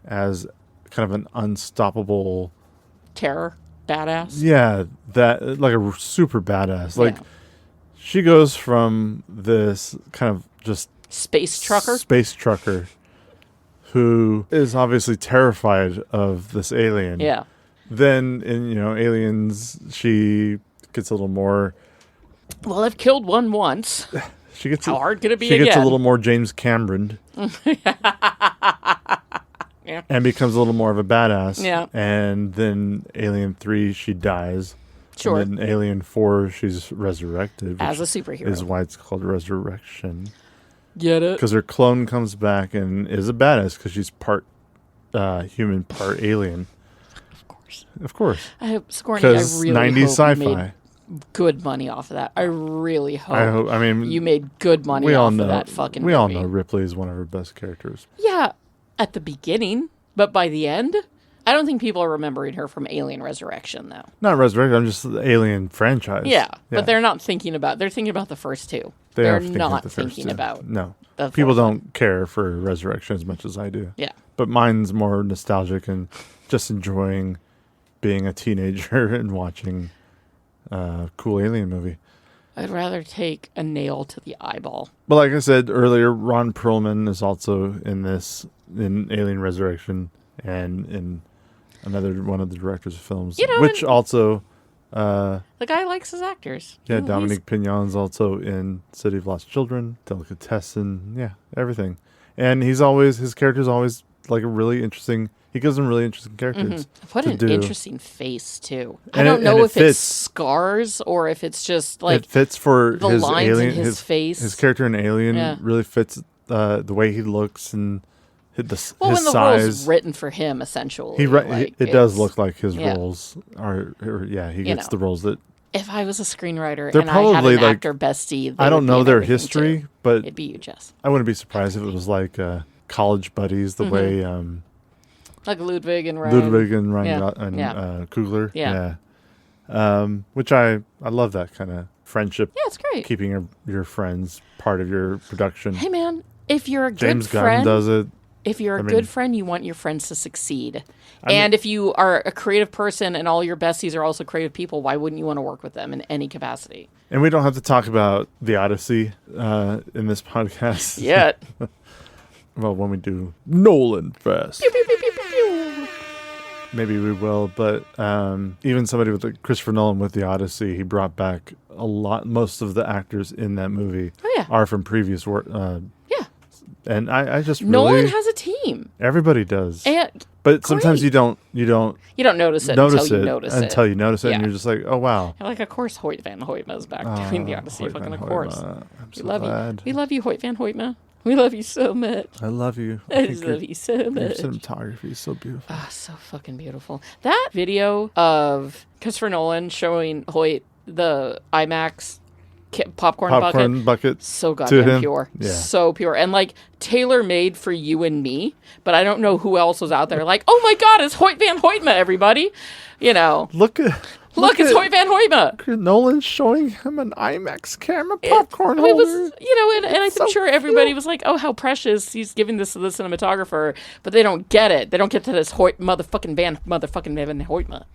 as kind of an unstoppable terror badass. Yeah, that, like, a super badass. Like, she goes from this kind of just space trucker who is obviously terrified of this alien. Yeah. Then in, Aliens, she gets a little more... Well, I've killed one once. She gets How hard could it be She gets again? a little more James Cameron. Yeah. And becomes a little more of a badass. Yeah. And then Alien 3, she dies. Sure. And then Alien 4, she's resurrected. As a superhero. Is why it's called Resurrection. Get it? Because her clone comes back and is a badass because she's part human, part alien. Of course. Sigourney, I really 90s hope you sci-fi. made good money off of that. I really hope. I mean, you made good money off of that fucking movie. We all know Ripley is one of her best characters. Yeah, at the beginning, but by the end, I don't think people are remembering her from Alien Resurrection, though. Not Resurrection, I'm just the Alien franchise. Yeah, but they're not thinking about. They're thinking about the first two. They're not thinking about. No, the people fourth one. don't care for Resurrection as much as I do. Yeah, but mine's more nostalgic and just enjoying being a teenager and watching a cool alien movie. I'd rather take a nail to the eyeball. But like I said earlier, Ron Perlman is also in Alien Resurrection and in another one of the directors of films, which also... the guy likes his actors. Yeah, Dominic Pignon's also in City of Lost Children, Delicatessen, everything. And his character's always like a really interesting... He gives them really interesting characters. What an do. Interesting face, too. And I don't know if fits. it's scars or if it's just like... It fits for the his lines alien, in his face. His character in Alien really fits the way he looks and his when the size. role's written for him, essentially. It does look like his roles are... he gets the roles that... If I was a screenwriter They're and I had probably an like, actor bestie... I don't know their history, history, but... It'd be you, Jess. I wouldn't be surprised if it was like college buddies, the way... like Ludwig and Ryan. Coogler. Yeah. Which I love that kind of friendship. Yeah, it's great. Keeping your friends part of your production. Hey, man, if you're a James good friend... Gunn does it. If you're a good friend, you want your friends to succeed. And if you are a creative person and all your besties are also creative people, why wouldn't you want to work with them in any capacity? And we don't have to talk about The Odyssey in this podcast. Yet. Well, when we do Nolan Fest. Pew, pew, pew, pew, pew, pew. Maybe we will, but even somebody with Christopher Nolan with The Odyssey, he brought back most of the actors in that movie are from previous work. And I just Nolan has a team. Everybody does. But sometimes you don't notice it until you notice it. And you're just like, oh wow. You're like, of course Hoyt van Hoytma is back doing The Odyssey. Fucking of course. I'm so love glad. You. We love you, Hoyt van Hoytma. We love you so much. I love you. I love you so much. Your cinematography is so beautiful. So fucking beautiful. That video of Christopher Nolan showing Hoyt the IMAX popcorn bucket. So goddamn pure. Yeah. So pure. And like tailor-made for you and me. But I don't know who else was out there like, oh my God, it's Hoyt van Hoytma, everybody. Look, it's Hoyt van Hoytma. Nolan's showing him an IMAX camera popcorn holder. It was, and I'm sure everybody was like, oh, how precious. He's giving this to the cinematographer. But they don't get it. They don't get to this Hoyt motherfucking van Hoytma.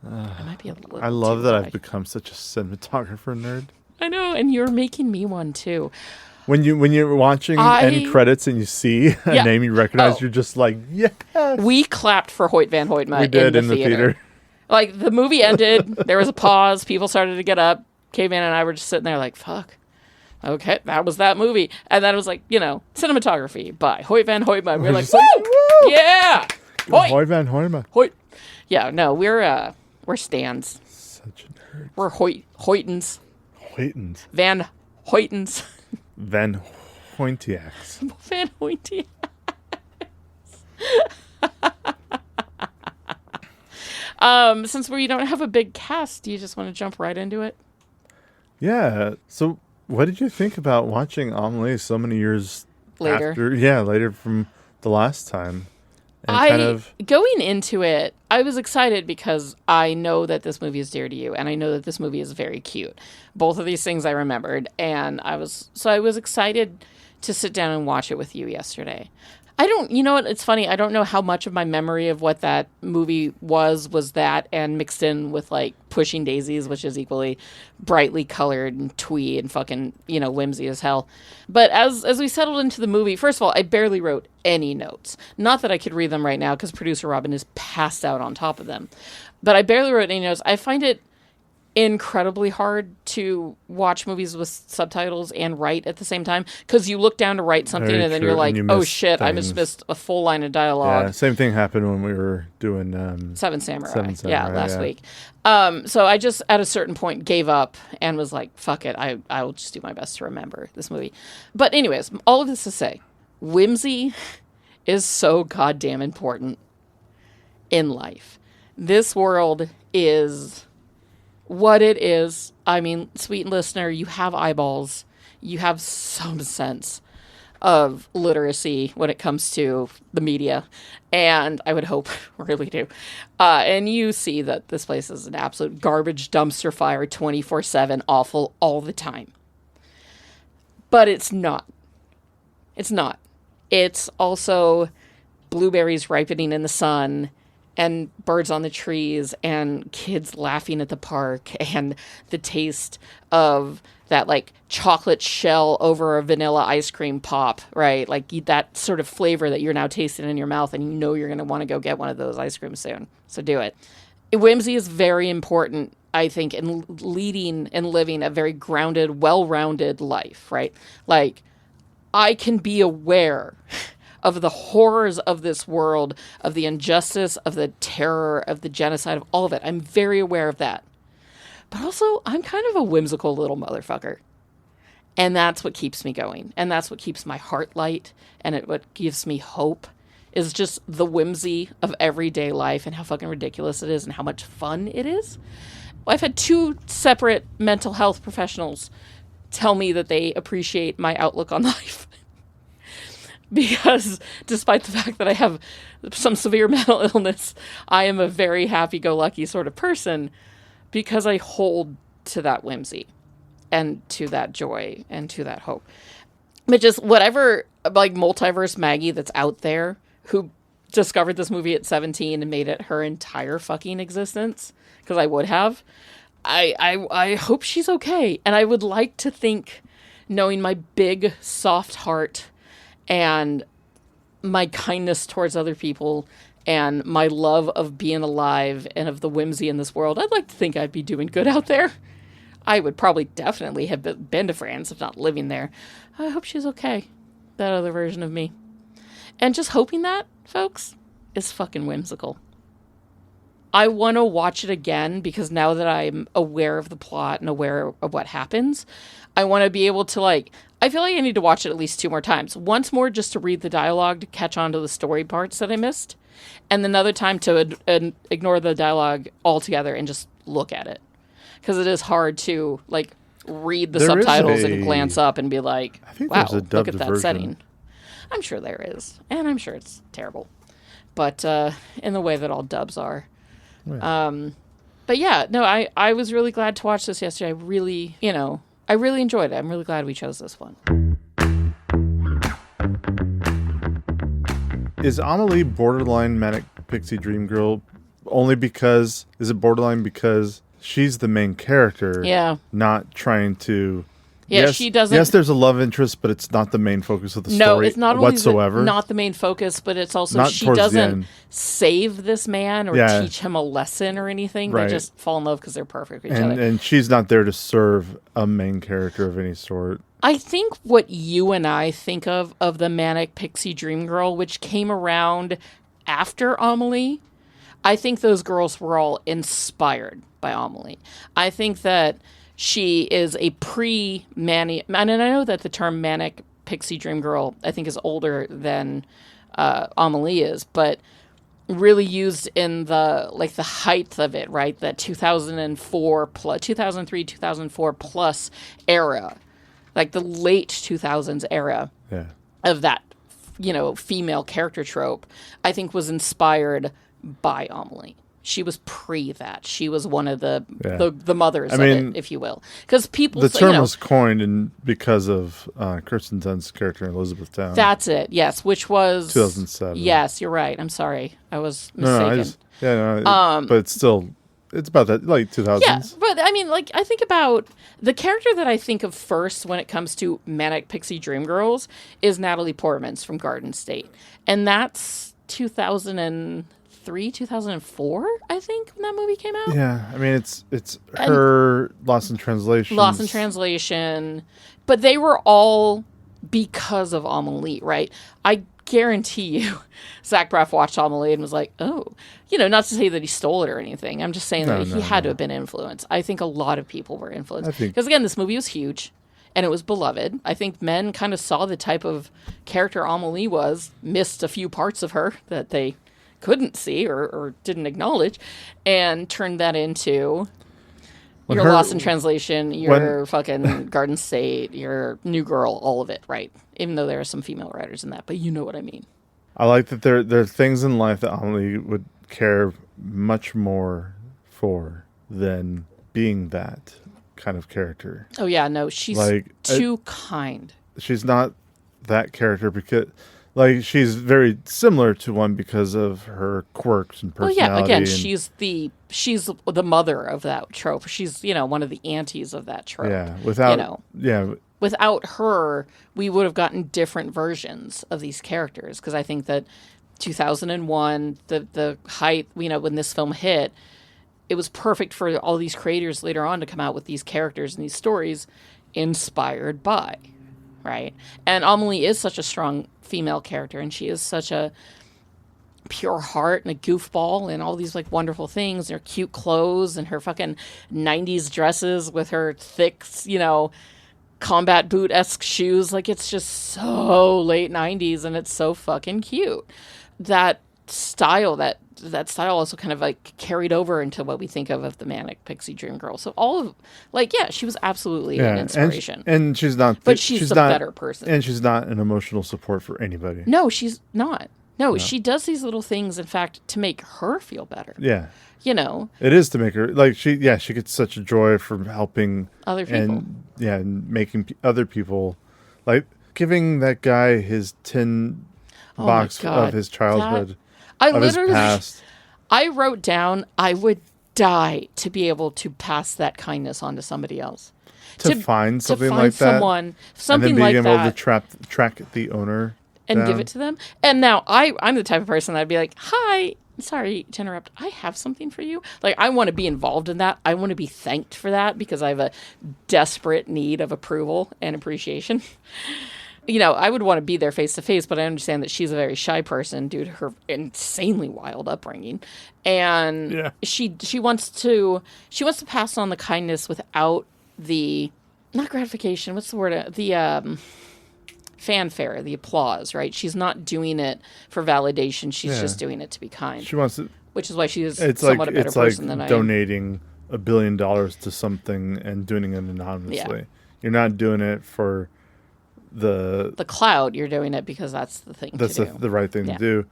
I might be a little I love too that high. I've become such a cinematographer nerd. I know, and you're making me one too. When you're watching any credits and you see a name you recognize, you're just like, yes. We clapped for Hoyt Van Hoytma We did in the theater. Like, the movie ended, there was a pause, people started to get up, Caveman and I were just sitting there like, fuck. Okay, that was that movie. And then it was like, cinematography by Hoyt Van Hoytma. And we were like, woo! Yeah! Hoyt Van Hoytma. Hoyt. Yeah, no, we're stans. Such a nerd. We're Hoytons. Hoytons. Van Hoytons. Van Hoytiacs. Van Hoytiacs. Since we don't have a big cast, do you just want to jump right into it? Yeah. So, what did you think about watching Amelie so many years Later? Later from the last time. And Going into it, I was excited because I know that this movie is dear to you, and I know that this movie is very cute. Both of these things I remembered, and I was excited to sit down and watch it with you yesterday. You know what, it's funny, I don't know how much of my memory of what that movie was that, and mixed in with, like, Pushing Daisies, which is equally brightly colored and twee and fucking, whimsy as hell. But as we settled into the movie, first of all, I barely wrote any notes. Not that I could read them right now, because producer Robin is passed out on top of them. But I barely wrote any notes. I find it incredibly hard to watch movies with subtitles and write at the same time, because you look down to write something and then you're like, oh shit, I just missed a full line of dialogue. Yeah, same thing happened when we were doing Seven Samurai. Last week. So I just at a certain point gave up and was like, fuck it, I will just do my best to remember this movie. But anyways, all of this to say, whimsy is so goddamn important in life. This world is what it is. I mean, sweet listener, you have eyeballs. You have some sense of literacy when it comes to the media. And I would hope, really do. And you see that this place is an absolute garbage dumpster fire, 24/7, awful all the time. But it's not. It's not. It's also blueberries ripening in the sun, and birds on the trees, and kids laughing at the park, and the taste of that, like, chocolate shell over a vanilla ice cream pop, right? Like, that sort of flavor that you're now tasting in your mouth, and you're going to want to go get one of those ice creams soon. So do it. Whimsy is very important, I think, in leading and living a very grounded, well-rounded life, right? Like, I can be aware of the horrors of this world, of the injustice, of the terror, of the genocide, of all of it. I'm very aware of that. But also, I'm kind of a whimsical little motherfucker. And that's what keeps me going. And that's what keeps my heart light. And what gives me hope is just the whimsy of everyday life and how fucking ridiculous it is and how much fun it is. I've had 2 separate mental health professionals tell me that they appreciate my outlook on life. Because despite the fact that I have some severe mental illness, I am a very happy-go-lucky sort of person because I hold to that whimsy and to that joy and to that hope. But just whatever, like, multiverse Maggie that's out there who discovered this movie at 17 and made it her entire fucking existence, because I would have, I hope she's okay. And I would like to think, knowing my big, soft heart and my kindness towards other people and my love of being alive and of the whimsy in this world, I'd like to think I'd be doing good out there. I would probably definitely have been to France, if not living there. I hope she's okay. That other version of me. And just hoping that, folks, is fucking whimsical. I want to watch it again because now that I'm aware of the plot and aware of what happens, I want to be able to, like, I feel like I need to watch it at least 2 more times. Once more just to read the dialogue to catch on to the story parts that I missed. And another time to ignore the dialogue altogether and just look at it. Because it is hard to, like, read the subtitles and glance up and be like, wow, look at that setting. I'm sure there is. And I'm sure it's terrible. But in the way that all dubs are. Yeah. But yeah, no, I was really glad to watch this yesterday. I really enjoyed it. I'm really glad we chose this one. Is Amelie borderline Manic Pixie Dream Girl only because is it borderline because she's the main character, not trying to. Yeah, yes, she doesn't. Yes, there's a love interest, but it's not the main focus of the story. No, it's not only whatsoever. not the main focus, but it's also Not she towards the doesn't end. save this man or Yeah. teach him a lesson or anything. Right. They just fall in love because they're perfect with each other. And she's not there to serve a main character of any sort. I think what you and I think of the Manic Pixie Dream Girl, which came around after Amelie, I think those girls were all inspired by Amelie. I think that she is a pre-Manic, and I know that the term Manic Pixie Dream Girl, I think, is older than Amelie is, but really used in the height of it, right? That 2003, 2004 plus era, like the late 2000s era of that, female character trope, I think was inspired by Amelie. She was pre that. She was one of the mothers of it, if you will. Because people... The term was coined because of Kirsten Dunst's character in Elizabethtown. That's it, yes, which was... 2007. Yes, you're right. I'm sorry. I was mistaken. But it's still... It's about that, like 2000s. Yeah, but I mean, I think about... The character that I think of first when it comes to Manic Pixie Dream Girls is Natalie Portman's from Garden State. And that's 2003, 2004, I think, when that movie came out. Yeah, I mean, it's her Lost in Translation. Lost in Translation. But they were all because of Amelie, right? I guarantee you Zach Braff watched Amelie and was like, oh, not to say that he stole it or anything. I'm just saying that he had to have been influenced. I think a lot of people were influenced. Because, again, this movie was huge. And it was beloved. I think men kind of saw the type of character Amelie was, missed a few parts of her that they couldn't see or didn't acknowledge, and turned that into your Lost in Translation, your fucking Garden State, your New Girl, all of it, right? Even though there are some female writers in that, but you know what I mean. I like that there are things in life that Amelie would care much more for than being that kind of character. Oh yeah, no, she's too kind. She's not that character because she's very similar to one because of her quirks and personality. Well, yeah, again, she's the mother of that trope. She's, one of the aunties of that trope. Yeah, without her, we would have gotten different versions of these characters, because I think that 2001, the height, when this film hit, it was perfect for all these creators later on to come out with these characters and these stories inspired by, right? And Amelie is such a strong female character, and she is such a pure heart and a goofball and all these wonderful things, and her cute clothes and her fucking 90s dresses with her thick, combat boot-esque shoes. It's just so late 90s, and it's so fucking cute. That style also kind of carried over into what we think of the Manic Pixie Dream Girl. So all of she was absolutely an inspiration. And she's not, but she's a better person. And she's not an emotional support for anybody. No, she's not. No, she does these little things, in fact, to make her feel better. Yeah. It is to make her she gets such a joy from helping other people. And making other people, giving that guy his tin box of his childhood. His past. I wrote down, I would die to be able to pass that kindness on to somebody else. To find something like that. Something and then like being that. able to track the owner and down. give it to them. And now I'm the type of person that'd be like, hi, sorry to interrupt, I have something for you. I want to be involved in that. I want to be thanked for that, because I have a desperate need of approval and appreciation. I would want to be there face to face, but I understand that she's a very shy person due to her insanely wild upbringing. And she wants to pass on the kindness without the, not gratification, what's the word? The fanfare, the applause, right? She's not doing it for validation. She's just doing it to be kind. She wants it. Which is why she is somewhat a better person than I am. Donating $1 billion to something and doing it anonymously. Yeah. You're not doing it for the clout. You're doing it because that's the thing to do. That's the right thing to do.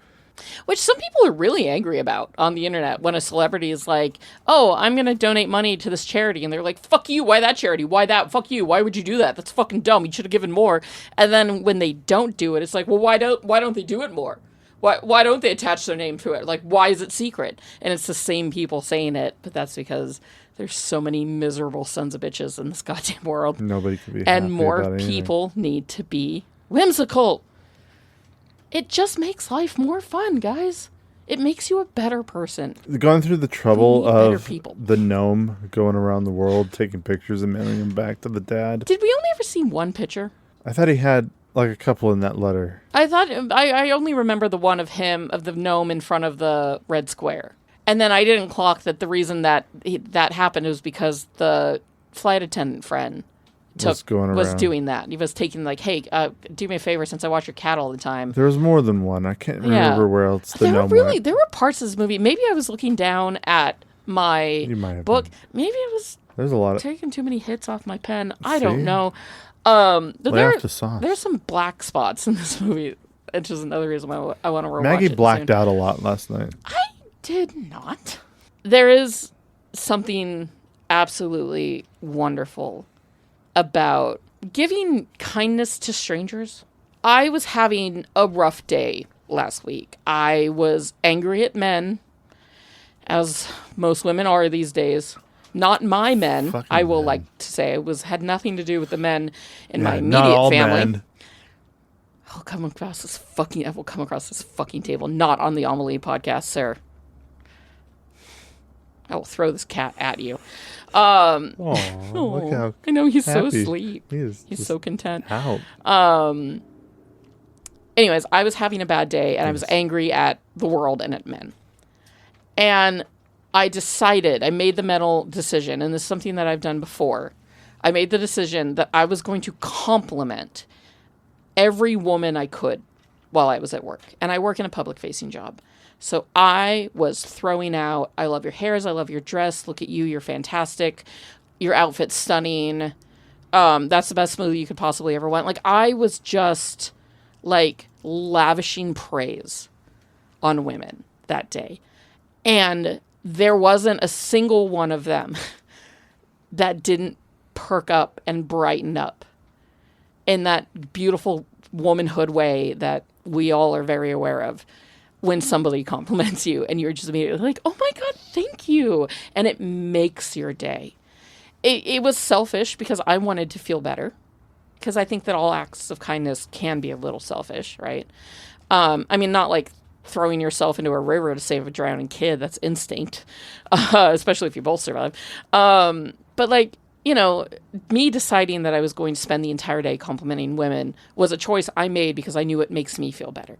Which some people are really angry about on the internet when a celebrity is like, oh, I'm going to donate money to this charity. And they're like, fuck you. Why that charity? Why that? Fuck you. Why would you do that? That's fucking dumb. You should have given more. And then when they don't do it, it's like, well, why don't they do it more? Why don't they attach their name to it? Like, why is it secret? And it's the same people saying it, but that's because there's so many miserable sons of bitches in this goddamn world. Nobody can be happy and more about anything. people need to be whimsical. It just makes life more fun, guys. It makes you a better person. Going through the trouble We need better of people. the gnome going around the world, taking pictures and mailing them back to the dad. Did we only ever see one picture? I thought he had like a couple in that letter. I thought I only remember the one of him, of the gnome in front of the red square. And then I didn't clock that the reason that that happened was because the flight attendant friend was doing that. He was taking like, hey, do me a favor since I watch your cat all the time. There was more than one. I can't remember where else the gnome went. There were parts of this movie. Maybe I was looking down at my book. Been. Maybe I was There's a lot of taking too many hits off my pen. I don't See? know. There's some black spots in this movie, which is another reason why I want to rewatch Maggie it blacked soon. out a lot last night. I did not. There is something absolutely wonderful about giving kindness to strangers. I was having a rough day last week. I was angry at men, as most women are these days. Not my men, Fucking I will men. like to say. It had nothing to do with the men in my Not immediate all family. men. I will come across this fucking table, not on the Amelie podcast, sir. I will throw this cat at you. Oh, look how I know he's so happy. asleep. He's He's so content. out. Anyways, I was having a bad day, and I was angry at the world and at men. And I made the mental decision, and this is something that I've done before. I made the decision that I was going to compliment every woman I could while I was at work. And I work in a public-facing job. So I was throwing out, I love your hairs, I love your dress, look at you, you're fantastic, your outfit's stunning, that's the best movie you could possibly ever want. Like, I was just, like, lavishing praise on women that day. And there wasn't a single one of them that didn't perk up and brighten up in that beautiful womanhood way that we all are very aware of when somebody compliments you and you're just immediately like, oh my God, thank you. And it makes your day. It was selfish because I wanted to feel better, because I think that all acts of kindness can be a little selfish, right? I mean, not like throwing yourself into a river to save a drowning kid. That's instinct, especially if you both survive. But like, you know, me deciding that I was going to spend the entire day complimenting women was a choice I made because I knew it makes me feel better.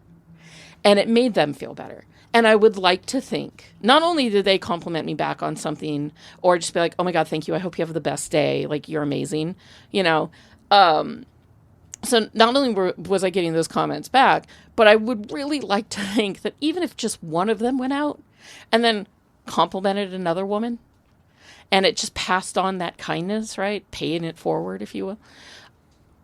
And it made them feel better. And I would like to think, not only did they compliment me back on something or just be like, oh my God, thank you, I hope you have the best day, like, you're amazing, you know. So not only was I getting those comments back, but I would really like to think that even if just one of them went out and then complimented another woman and it just passed on that kindness, right, paying it forward, if you will,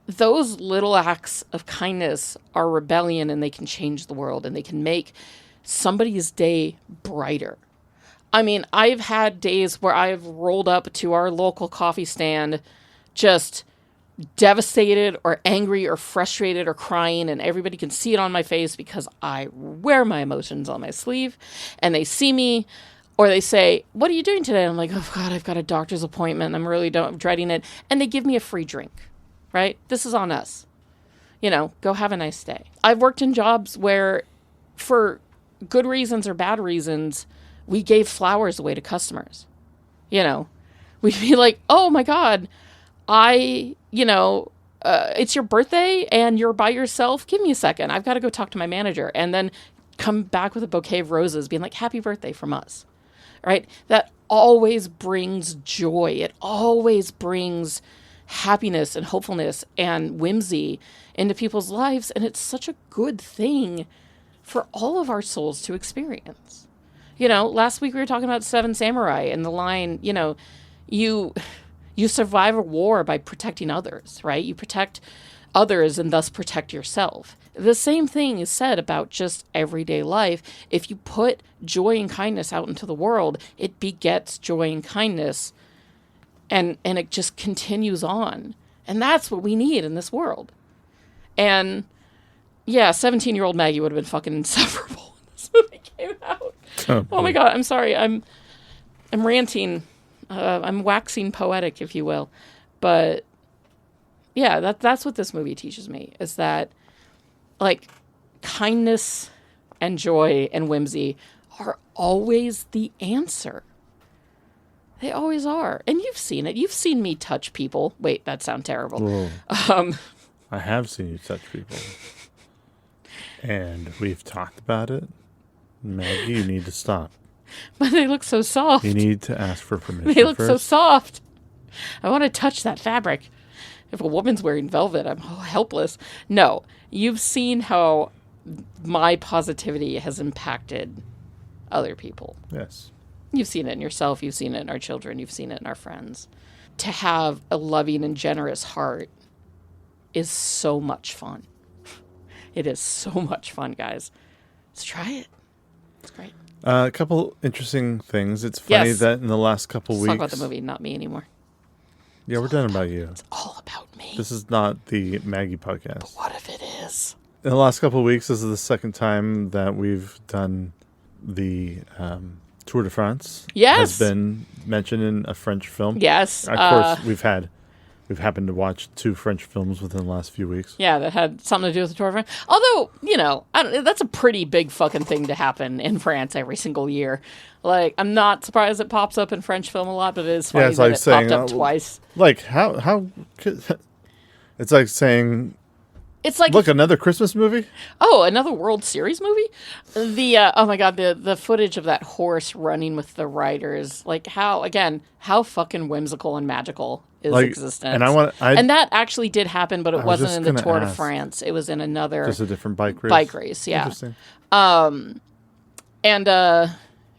those little acts of kindness are rebellion, and they can change the world, and they can make somebody's day brighter. I mean, I've had days where I've rolled up to our local coffee stand just devastated or angry or frustrated or crying, and everybody can see it on my face because I wear my emotions on my sleeve, and they see me, or they say, what are you doing today? And I'm like, oh God, I've got a doctor's appointment. I'm really dreading it. And they give me a free drink. Right? This is on us. You know, go have a nice day. I've worked in jobs where, for good reasons or bad reasons, we gave flowers away to customers. You know, we'd be like, oh my God, it's your birthday and you're by yourself. Give me a second. I've got to go talk to my manager. And then come back with a bouquet of roses being like, happy birthday from us. Right? That always brings joy. It always brings happiness and hopefulness and whimsy into people's lives. And it's such a good thing for all of our souls to experience. You know, last week we were talking about Seven Samurai and the line, you know, you survive a war by protecting others, right? You protect others and thus protect yourself. The same thing is said about just everyday life. If you put joy and kindness out into the world, it begets joy and kindness. And it just continues on. And that's what we need in this world. And Yeah, 17-year-old Maggie would have been fucking insufferable when this movie came out. Oh my God, I'm sorry. I'm ranting. I'm waxing poetic, if you will. But yeah, that's what this movie teaches me, is that like kindness and joy and whimsy are always the answer. They always are. And you've seen it. You've seen me touch people. Wait, that sounds terrible. I have seen you touch people. And we've talked about it. Maggie, you need to stop. But they look so soft. You need to ask for permission. They look so first. soft. I want to touch that fabric. If a woman's wearing velvet, I'm helpless. No, you've seen how my positivity has impacted other people. Yes. You've seen it in yourself. You've seen it in our children. You've seen it in our friends. To have a loving and generous heart is so much fun. It is so much fun, guys. Let's try it. It's great. A couple interesting things. It's funny that in the last couple Let's weeks... talk about the movie, not me anymore. Yeah, we're done about you. It's all about me. This is not the Maggie podcast. But what if it is? In the last couple of weeks, this is the second time that we've done the Tour de France. Yes. Has been mentioned in a French film. Yes. Of course, we've happened to watch 2 French films within the last few weeks. Yeah, that had something to do with the Tour de France. Although, that's a pretty big fucking thing to happen in France every single year. Like, I'm not surprised it pops up in French film a lot, but it is funny it's like that it saying, popped up twice. Like, how could... It's like saying... It's like, look, another Christmas movie? Oh, another World Series movie? Oh my God, the footage of that horse running with the riders. Like, how fucking whimsical and magical is existence. And that actually did happen, but it wasn't in the Tour de France. It was in another... Just a different bike race? Bike race, yeah. Interesting.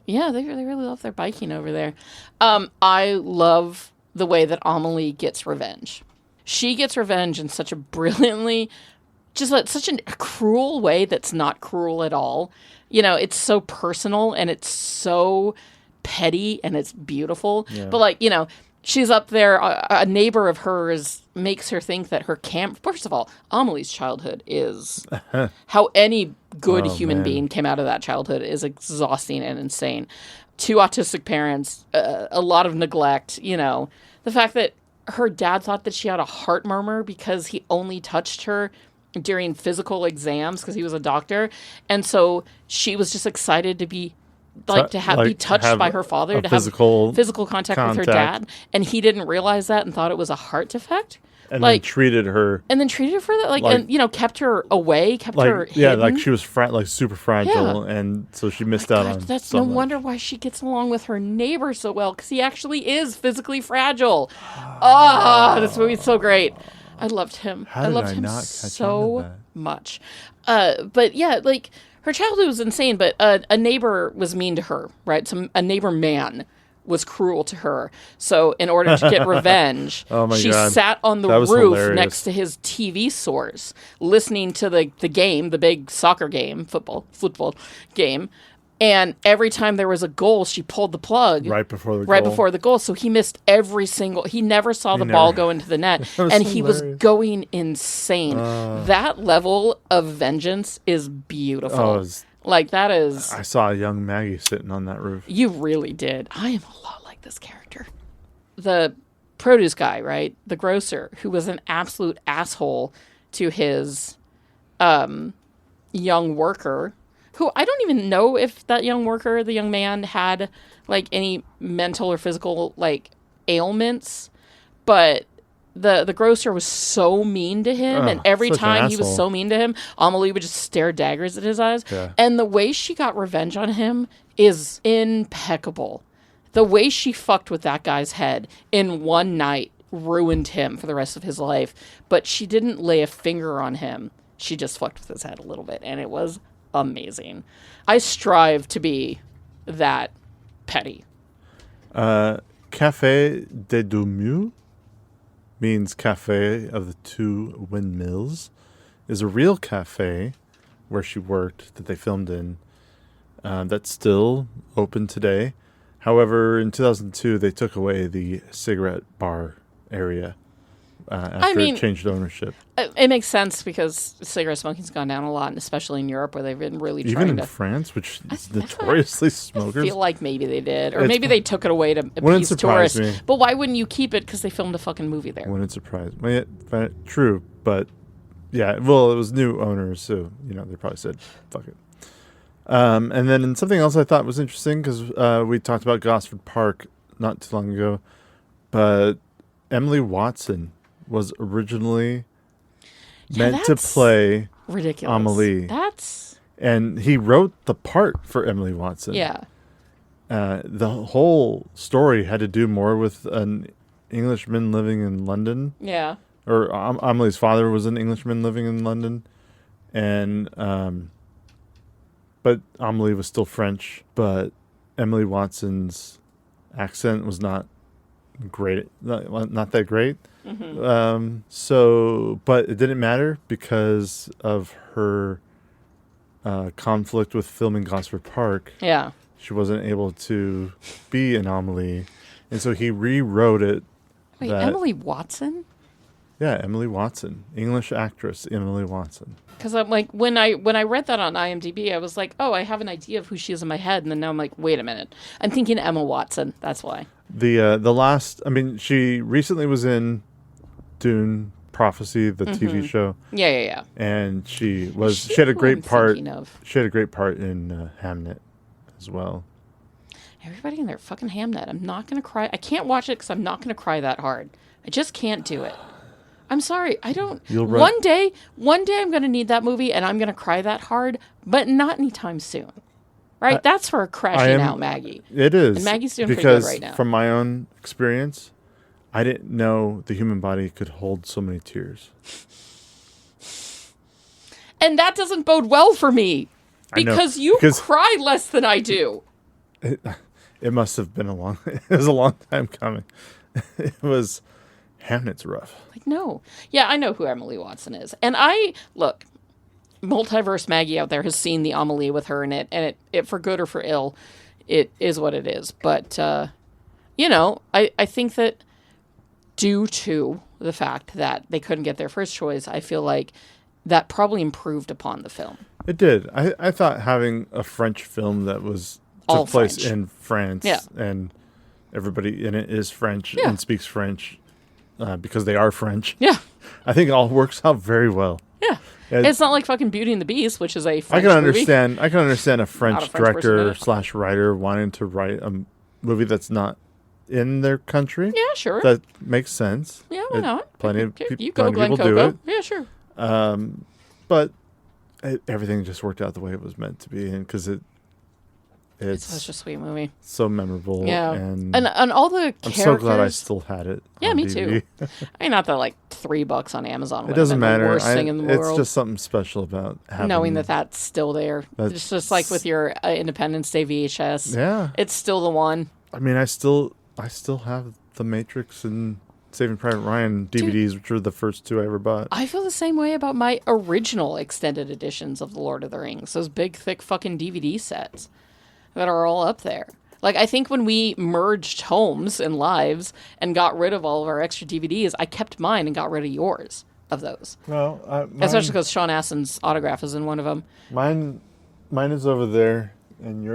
Yeah, they really love their biking over there. I love the way that Amelie gets revenge. She gets revenge in such a brilliantly... such a cruel way that's not cruel at all. It's so personal and it's so petty and it's beautiful. Yeah. But she's up there. A neighbor of hers makes her think that her camp... First of all, Amelie's childhood is... how any good human being came out of that childhood is exhausting and insane. 2 autistic parents, a lot of neglect, the fact that her dad thought that she had a heart murmur because he only touched her during physical exams because he was a doctor. And so she was just excited to be be touched by her father, to have physical contact with her dad. And he didn't realize that and thought it was a heart defect. And then treated her for that. And kept her away, kept her hidden. Yeah, like she was super fragile. And so she missed out on That's so no much. wonder why she gets along with her neighbor so well, because he actually is physically fragile. This movie's so great. I loved him. How did I loved him not catch so on to that? much. But yeah, her childhood was insane, but a neighbor was mean to her, right? A neighbor man was cruel to her. So in order to get revenge, she sat on the roof next to his TV source, listening to the game, the big soccer game, football game. And every time there was a goal, she pulled the plug right before the goal. So he missed he never saw the ball go into the net, and he was going insane. That level of vengeance is beautiful. That is... I saw a young Maggie sitting on that roof. You really did. I am a lot like this character. The produce guy, right? The grocer, who was an absolute asshole to his young worker, who I don't even know if that young worker, the young man, had any mental or physical ailments, but the grocer was so mean to him, and every time he was so mean to him, Amelie would just stare daggers at his eyes. Yeah. And the way she got revenge on him is impeccable. The way she fucked with that guy's head in one night ruined him for the rest of his life, but she didn't lay a finger on him. She just fucked with his head a little bit, and it was amazing. I strive to be that petty. Café des Deux Murs means Cafe of the Two Windmills, is a real cafe where she worked that they filmed in that's still open today. However, in 2002, they took away the cigarette bar area after mean, it changed ownership. It makes sense because cigarette smoking's gone down a lot, and especially in Europe where they've been really Even trying in to. France, which is notoriously I smokers. feel like maybe they did, or It's- maybe they took it away to Wouldn't appease surprise tourists. me. But why wouldn't you keep it? Because they filmed a fucking movie there. Wouldn't surprise me. True, but yeah, well, it was new owners, so they probably said, "Fuck it." And then in something else I thought was interesting because we talked about Gosford Park not too long ago, but Emily Watson was originally meant to play ridiculous. Amelie. And he wrote the part for Emily Watson. Yeah. The whole story had to do more with an Englishman living in London. Yeah. Or Amelie's father was an Englishman living in London. And, but Amelie was still French. But Emily Watson's accent was not great. Not that great. Mm-hmm. But it didn't matter because of her conflict with filming Gosford Park. Yeah. She wasn't able to be an Amelie. And so he rewrote it. Wait, Emily Watson? Yeah, Emily Watson. English actress, Emily Watson. Because I'm like, when I read that on IMDb, I was like, oh, I have an idea of who she is in my head. And then now I'm like, wait a minute. I'm thinking Emma Watson. That's why. She recently was in Dune Prophecy, the TV show. Yeah. And she had a great part. Of? She had a great part in Hamnet as well. Everybody in their fucking Hamnet. I'm not going to cry. I can't watch it because I'm not going to cry that hard. I just can't do it. I'm sorry. I don't. One day I'm going to need that movie and I'm going to cry that hard, but not anytime soon. Right? That's for crashing out Maggie. It is. And Maggie's doing pretty good right now. Because from my own experience, I didn't know the human body could hold so many tears. And that doesn't bode well for me. Because you cry less than I do. It must have been it was a long time coming. It was, Hamnet's rough. Like, no. Yeah, I know who Emily Watson is. And look, Multiverse Maggie out there has seen the Amelie with her in it, and it for good or for ill, it is what it is. But, I think that due to the fact that they couldn't get their first choice, I feel like that probably improved upon the film. It did. I thought having a French film that took place in France and everybody in it is French and speaks French because they are French. Yeah. I think it all works out very well. Yeah. It's not like fucking Beauty and the Beast, which is a French movie. I can understand a French director / writer wanting to write a movie that's not in their country. Yeah, sure. That makes sense. Yeah, why not? Plenty of you go, Glen people do it. Yeah, sure. But everything just worked out the way it was meant to be, and because it's such a sweet movie, so memorable. Yeah, and all the characters. I'm so glad I still had it. Yeah, on me DVD. too. I mean, not that like $3 on Amazon. It doesn't matter. The worst thing in the it's world. just something special about having, knowing that's still there. It's just like with your Independence Day VHS. Yeah, it's still the one. I mean, I still have The Matrix and Saving Private Ryan DVDs, which were the first two I ever bought. I feel the same way about my original extended editions of The Lord of the Rings. Those big, thick fucking DVD sets that are all up there. Like, I think when we merged homes and lives and got rid of all of our extra DVDs, I kept mine and got rid of yours of those. Well, especially because Sean Astin's autograph is in one of them. Mine is over there. And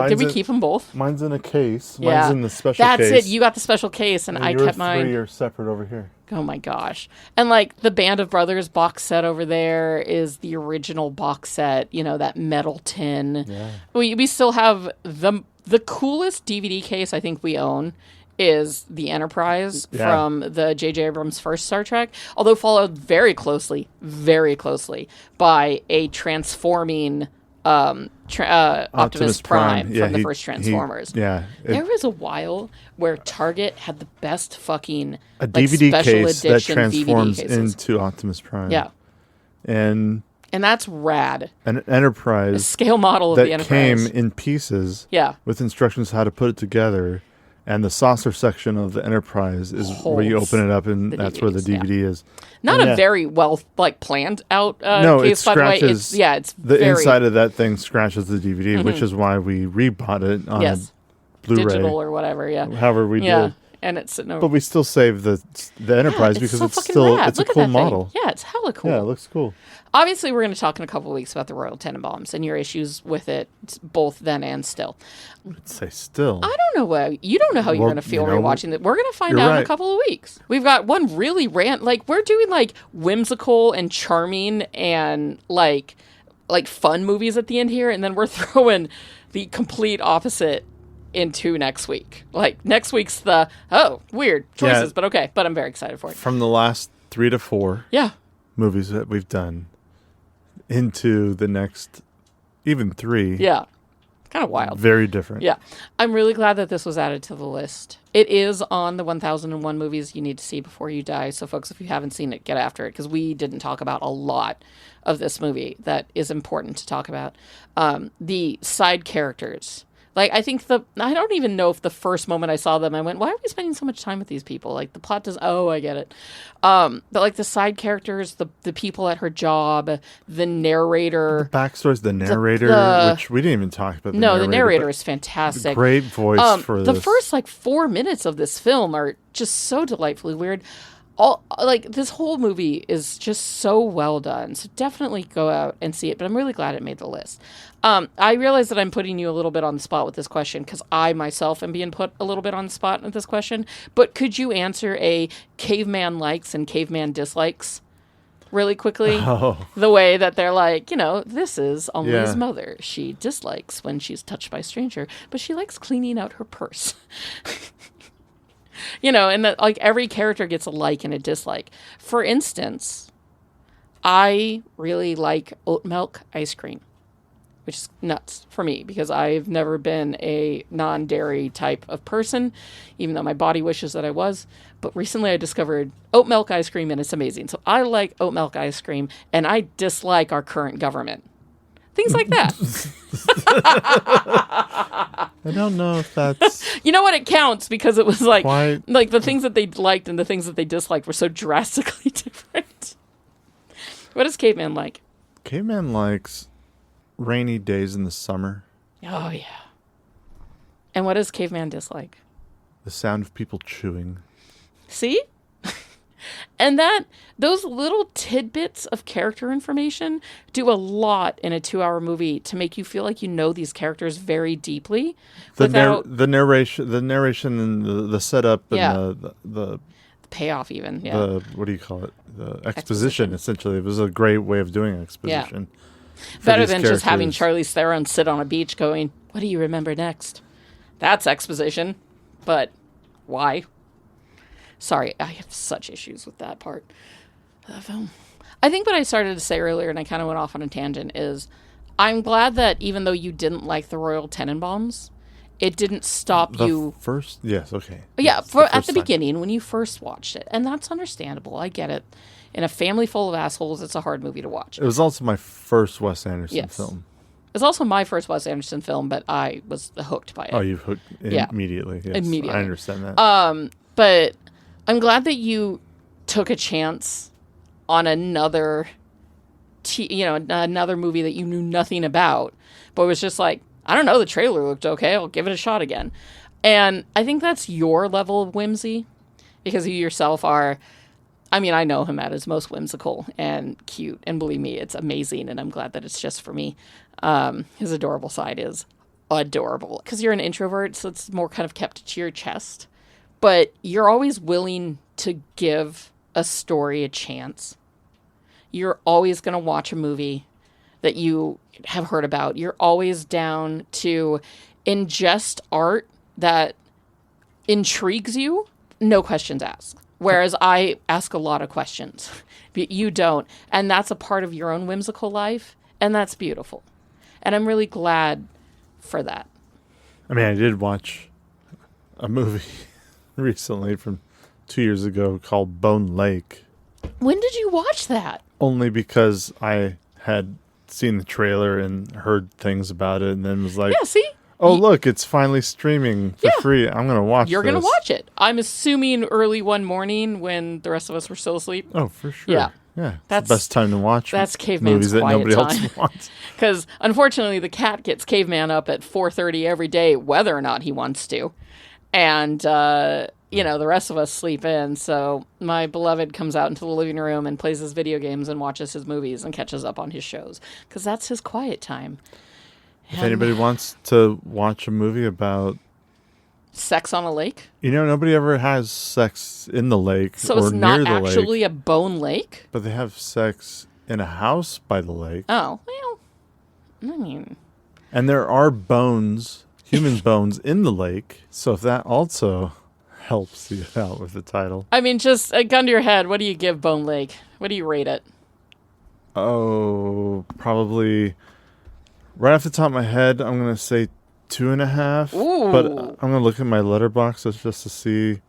did we keep them both? Mine's in a case. Yeah. Mine's in the special case. That's it. You got the special case, and I kept mine. Three are separate over here. Oh my gosh! And like the Band of Brothers box set over there is the original box set. that metal tin. Yeah. We still have the coolest DVD case I think we own is the Enterprise from the J.J. Abrams' first Star Trek, although followed very closely by a transforming. Optimus Prime from the first Transformers. There was a while where Target had the best fucking a DVD special case that transforms DVD into Optimus Prime. Yeah, and that's rad. An Enterprise, a scale model of the Enterprise that came in pieces. Yeah, with instructions how to put it together. And the saucer section of the Enterprise is where you open it up, and that's where the DVD is. Not a very well planned out case, it by the way. It's the inside of that thing scratches the DVD, which is why we rebought it on Blu-ray, digital or whatever. Yeah, however we did. and it's sitting over. But we still save the Enterprise because so it's fucking still rad. it's Look a at cool that thing. model. Yeah, it's hella cool. Yeah, it looks cool. Obviously, we're going to talk in a couple of weeks about the Royal Tenenbaums and your issues with it, both then and still. I'd say still. I don't know what you don't know how you're going to feel when you're watching it. We're going to find out in a couple of weeks. We've got one really we're doing like whimsical and charming and like fun movies at the end here, and then we're throwing the complete opposite into next week. Like next week's the weird choices, but okay. But I'm very excited for it. From the last 3 to 4 movies that we've done into the next even 3. Yeah. Kind of wild. Very different. Yeah. I'm really glad that this was added to the list. It is on the 1001 movies you need to see before you die. So folks, if you haven't seen it, get after it, because we didn't talk about a lot of this movie that is important to talk about. The side characters. Like, I think I don't even know if the first moment I saw them, I went, why are we spending so much time with these people? Like, the plot does, I get it. But, like, the side characters, the people at her job, the narrator. The backstory's the narrator, which we didn't even talk about. The narrator is fantastic. Great voice for this. The first, 4 minutes of this film are just so delightfully weird. This whole movie is just so well done. So definitely go out and see it. But I'm really glad it made the list. I realize that I'm putting you a little bit on the spot with this question because I myself am being put a little bit on the spot with this question. But could you answer a caveman likes and caveman dislikes really quickly? The way that they're like, this is Amelie's mother. She dislikes when she's touched by a stranger, but she likes cleaning out her purse. And that every character gets a like and a dislike. For instance, I really like oat milk ice cream, which is nuts for me because I've never been a non-dairy type of person, even though my body wishes that I was. But recently I discovered oat milk ice cream and it's amazing. So I like oat milk ice cream and I dislike our current government. Things like that. I don't know if that's... You know what? It counts because it was like the things that they liked and the things that they disliked were so drastically different. What does Caveman like? Caveman likes rainy days in the summer. Oh, yeah. And what does Caveman dislike? The sound of people chewing. See? And those little tidbits of character information do a lot in a 2-hour movie to make you feel like you know these characters very deeply. The narration and the setup and the payoff even. Yeah. The, what do you call it? The exposition, essentially. It was a great way of doing exposition. Yeah. Better than just having Charlize Theron sit on a beach going, what do you remember next? That's exposition. But why? Sorry, I have such issues with that part of the film. I think what I started to say earlier, and I kind of went off on a tangent, is I'm glad that even though you didn't like the Royal Tenenbaums, it didn't stop you. First? Yes, okay. Yeah, at the beginning when you first watched it. And that's understandable. I get it. In a family full of assholes, it's a hard movie to watch. It was also my first Wes Anderson film. It was also my first Wes Anderson film, but I was hooked by it. Oh, you hooked immediately. Yes, immediately. I understand that. But I'm glad that you took a chance on another movie that you knew nothing about, but was just like, I don't know, the trailer looked okay, I'll give it a shot again. And I think that's your level of whimsy, because you yourself are, I know him at his most whimsical and cute, and believe me, it's amazing, and I'm glad that it's just for me. His adorable side is adorable, because you're an introvert, so it's more kind of kept to your chest. But you're always willing to give a story a chance. You're always going to watch a movie that you have heard about. You're always down to ingest art that intrigues you, no questions asked. Whereas I ask a lot of questions, but you don't. And that's a part of your own whimsical life, and that's beautiful. And I'm really glad for that. I did watch a movie recently from 2 years ago called Bone Lake. When did you watch that? Only because I had seen the trailer and heard things about it and then was like, yeah, see? Look, it's finally streaming for free. I'm going to watch You're going to watch it. I'm assuming early one morning when the rest of us were still asleep. Oh, for sure. Yeah. Yeah, that's the best time to watch Caveman's movies that quiet nobody time. else wants. Because, unfortunately, the cat gets Caveman up at 4:30 every day, whether or not he wants to. And the rest of us sleep in. So my beloved comes out into the living room and plays his video games and watches his movies and catches up on his shows because that's his quiet time. If anybody wants to watch a movie about sex on a lake, nobody ever has sex in the lake so or it's near not the actually lake, a bone lake. but they have sex in a house by the lake. Oh well, I mean, And there are bones, human bones in the lake. So if that also helps you out with the title. I mean, just a gun to your head. What do you give Bone Lake? What do you rate it? Oh, probably right off the top of my head, I'm going to say 2.5. Ooh. But I'm going to look at my letterbox just to see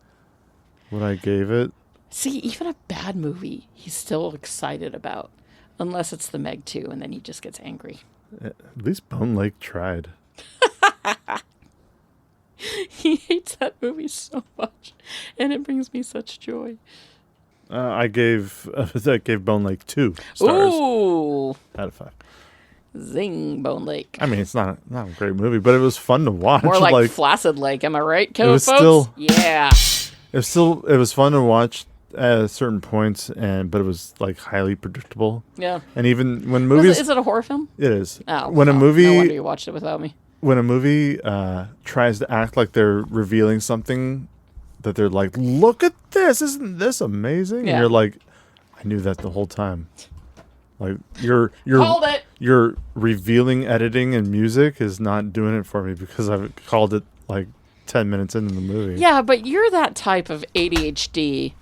what I gave it. See, even a bad movie, he's still excited about. Unless it's the Meg 2, and then he just gets angry. At least Bone Lake tried. He hates that movie so much, and it brings me such joy. I gave Bone Lake 2 stars Ooh, out of 5. zing, Bone Lake. I mean, it's not a great movie, but it was fun to watch. More like Flaccid Lake, am I right, folks? Yeah. It was fun to watch at certain points, but it was like highly predictable. Yeah. And even when movies, Is it a horror film? it is. Oh, when a no movie, wonder you watched it without me. when a movie tries to act like they're revealing something that they're like, look at this, isn't this amazing? Yeah. And you're like, I knew that the whole time. Like you're Called it. Your revealing editing and music is not doing it for me because I've called it like 10 minutes into the movie. Yeah, but you're that type of ADHD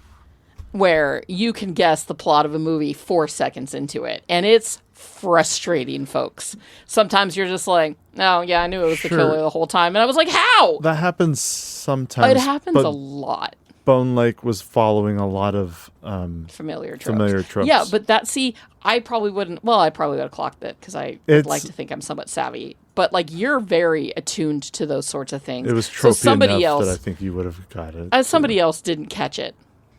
where you can guess the plot of a movie 4 seconds into it, and it's frustrating, folks. Sometimes you're just like, oh, yeah, I knew it was the killer the whole time, and I was like, how? That happens sometimes. It happens a lot. Bone Lake was following a lot of Familiar tropes. familiar tropes. Yeah, but I probably wouldn't, well, I probably would have clocked it because I would like to think I'm somewhat savvy. But like you're very attuned to those sorts of things. It was tropey somebody enough else, that I think you would have got it. Somebody else didn't catch it.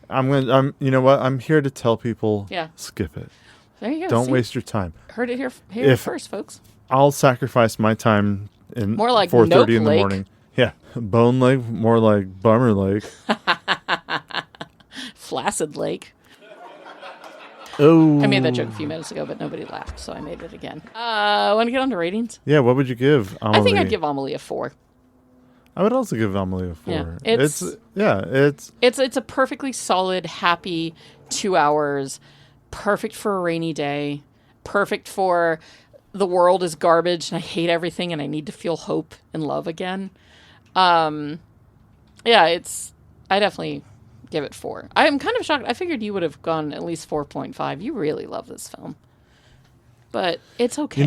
You know what? I'm here to tell people, Yeah. skip it. There you go. Don't See? waste your time. Heard it here first, folks. I'll sacrifice my time in More like 4:30 Nope in the Lake. morning. Yeah, Bone Lake, more like Bummer Lake. Flaccid Lake. Oh, I made that joke a few minutes ago, but nobody laughed, so I made it again. Want to get on to ratings? Yeah, what would you give Amelie? I think I'd give Amelie a 4. I would also give Amelie a 4. Yeah, it's It's a perfectly solid, happy 2 hours. Perfect for a rainy day. Perfect for the world is garbage and I hate everything and I need to feel hope and love again. I definitely give it 4. I'm kind of shocked. I figured you would have gone at least 4.5. You really love this film. But it's okay.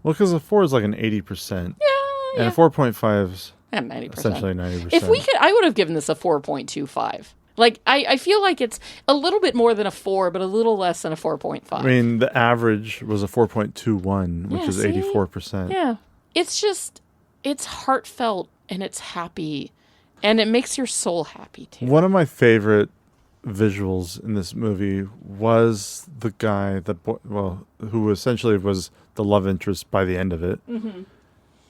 because a 4 is like an 80%. Yeah. And a 4.5 is And 90%. essentially 90%. If we could, I would have given this a 4.25. Like, I feel like it's a little bit more than a 4, but a little less than a 4.5. I mean, the average was a 4.21, which is 84%. Yeah. It's just, it's heartfelt and it's happy and it makes your soul happy too. One of my favorite visuals in this movie was the guy who essentially was the love interest by the end of it. Mm-hmm.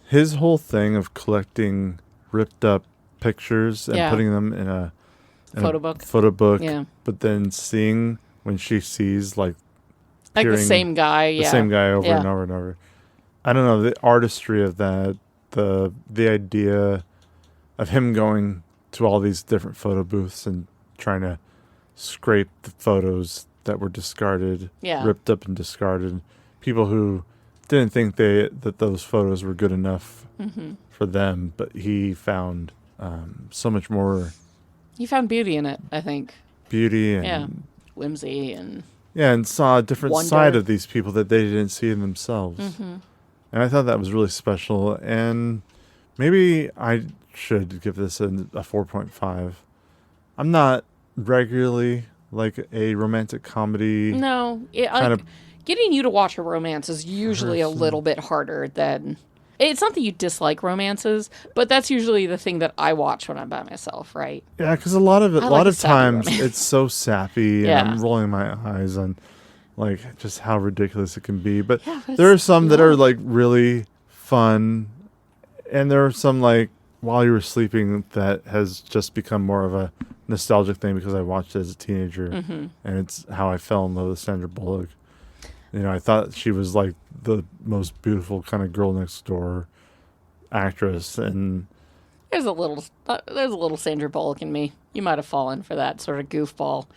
His whole thing of collecting ripped up pictures and putting them in a photo book, but then seeing when she sees like the same guy, over and over and over. I don't know, the artistry of that, the idea of him going to all these different photo booths and trying to scrape the photos that were discarded, ripped up and discarded. People who didn't think that those photos were good enough for them, but he found so much more. He found beauty in it, I think. Beauty and whimsy and and saw a different wonder. side of these people that they didn't see in themselves. Mm-hmm. And I thought that was really special. And maybe I should give this a 4.5. I'm not regularly like a romantic comedy. No, getting you to watch a romance is usually a little bit harder than. It's not that you dislike romances, but that's usually the thing that I watch when I'm by myself, right? Yeah, because a lot of times romance. it's so sappy, and I'm rolling my eyes on like just how ridiculous it can be. But there are some that are like really fun, and there are some like While You Were Sleeping that has just become more of a nostalgic thing because I watched it as a teenager, and it's how I fell in love with Sandra Bullock. You know, I thought she was like the most beautiful kind of girl next door actress, and There's a little Sandra Bullock in me. You might have fallen for that sort of goofball.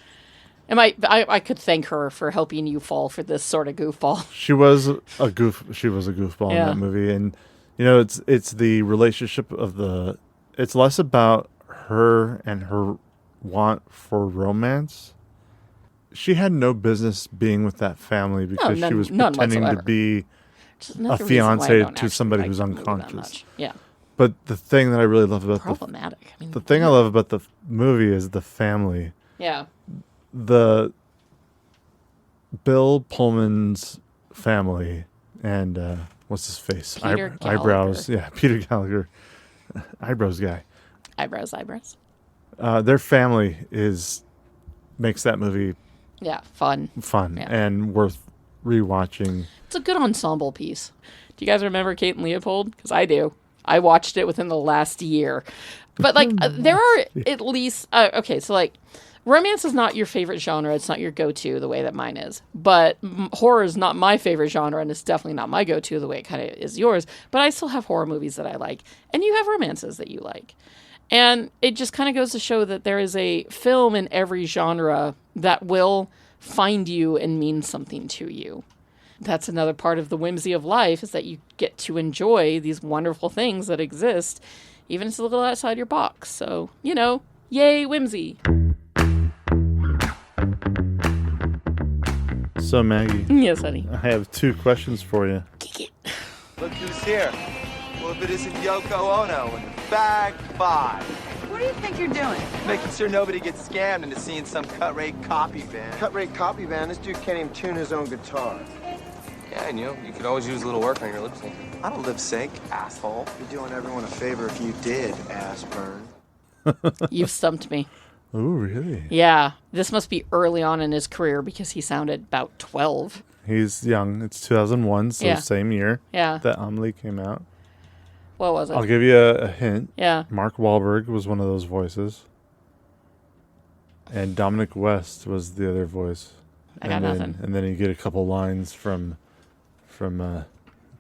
I could thank her for helping you fall for this sort of goofball. she was a goofball in that movie, and you know, it's the relationship of it's less about her and her want for romance. She had no business being with that family because she was pretending to be a fiance to somebody who's unconscious. Yeah. But the thing that I really love about problematic. the thing I love about the movie is the family. Yeah. The Bill Pullman's family and what's his face? Peter Gallagher. Eyebrows. Yeah, Peter Gallagher. Eyebrows guy. Eyebrows. Their family makes that movie fun and worth rewatching. It's a good ensemble piece. Do you guys remember Kate and Leopold? Because I do. I watched it within the last year. But like there are at least okay, so like romance is not your favorite genre. It's not your go-to the way that mine is. But horror is not my favorite genre, and it's definitely not my go-to the way it kind of is yours. But I still have horror movies that I like, and you have romances that you like. And it just kind of goes to show that there is a film in every genre that will find you and mean something to you. That's another part of the whimsy of life, is that you get to enjoy these wonderful things that exist, even if it's a little outside your box. So, you know, yay, whimsy. So, Maggie. Yes, honey. I have 2 questions for you. Look who's here. Well, if it isn't Yoko Ono in the Bag 5. What do you think you're doing? Making sure nobody gets scammed into seeing some cut-rate copy band. Cut-rate copy band? This dude can't even tune his own guitar. Yeah, and you could always use a little work on your lip sync. I don't lip sync, asshole. You're doing everyone a favor if you did, ass burn. You've stumped me. Oh, really? Yeah. This must be early on in his career because he sounded about 12. He's young. It's 2001, so same year that Amelie came out. What was it? I'll give you a hint. Yeah. Mark Wahlberg was one of those voices. And Dominic West was the other voice. I got nothing. And then you get a couple lines from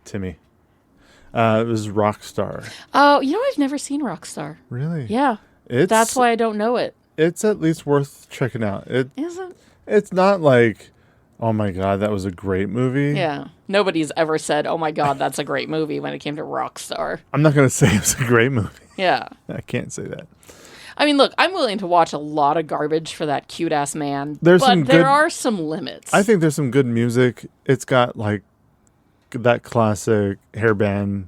Timmy. It was Rockstar. Oh, you know, I've never seen Rockstar. Really? Yeah. That's why I don't know it. It's at least worth checking out. Is it? It's not like, oh my God, that was a great movie. Yeah. Nobody's ever said, oh my God, that's a great movie when it came to Rockstar. I'm not going to say it's a great movie. Yeah. I can't say that. I mean, look, I'm willing to watch a lot of garbage for that cute-ass man, there are some limits. I think there's some good music. It's got, like, that classic hairband.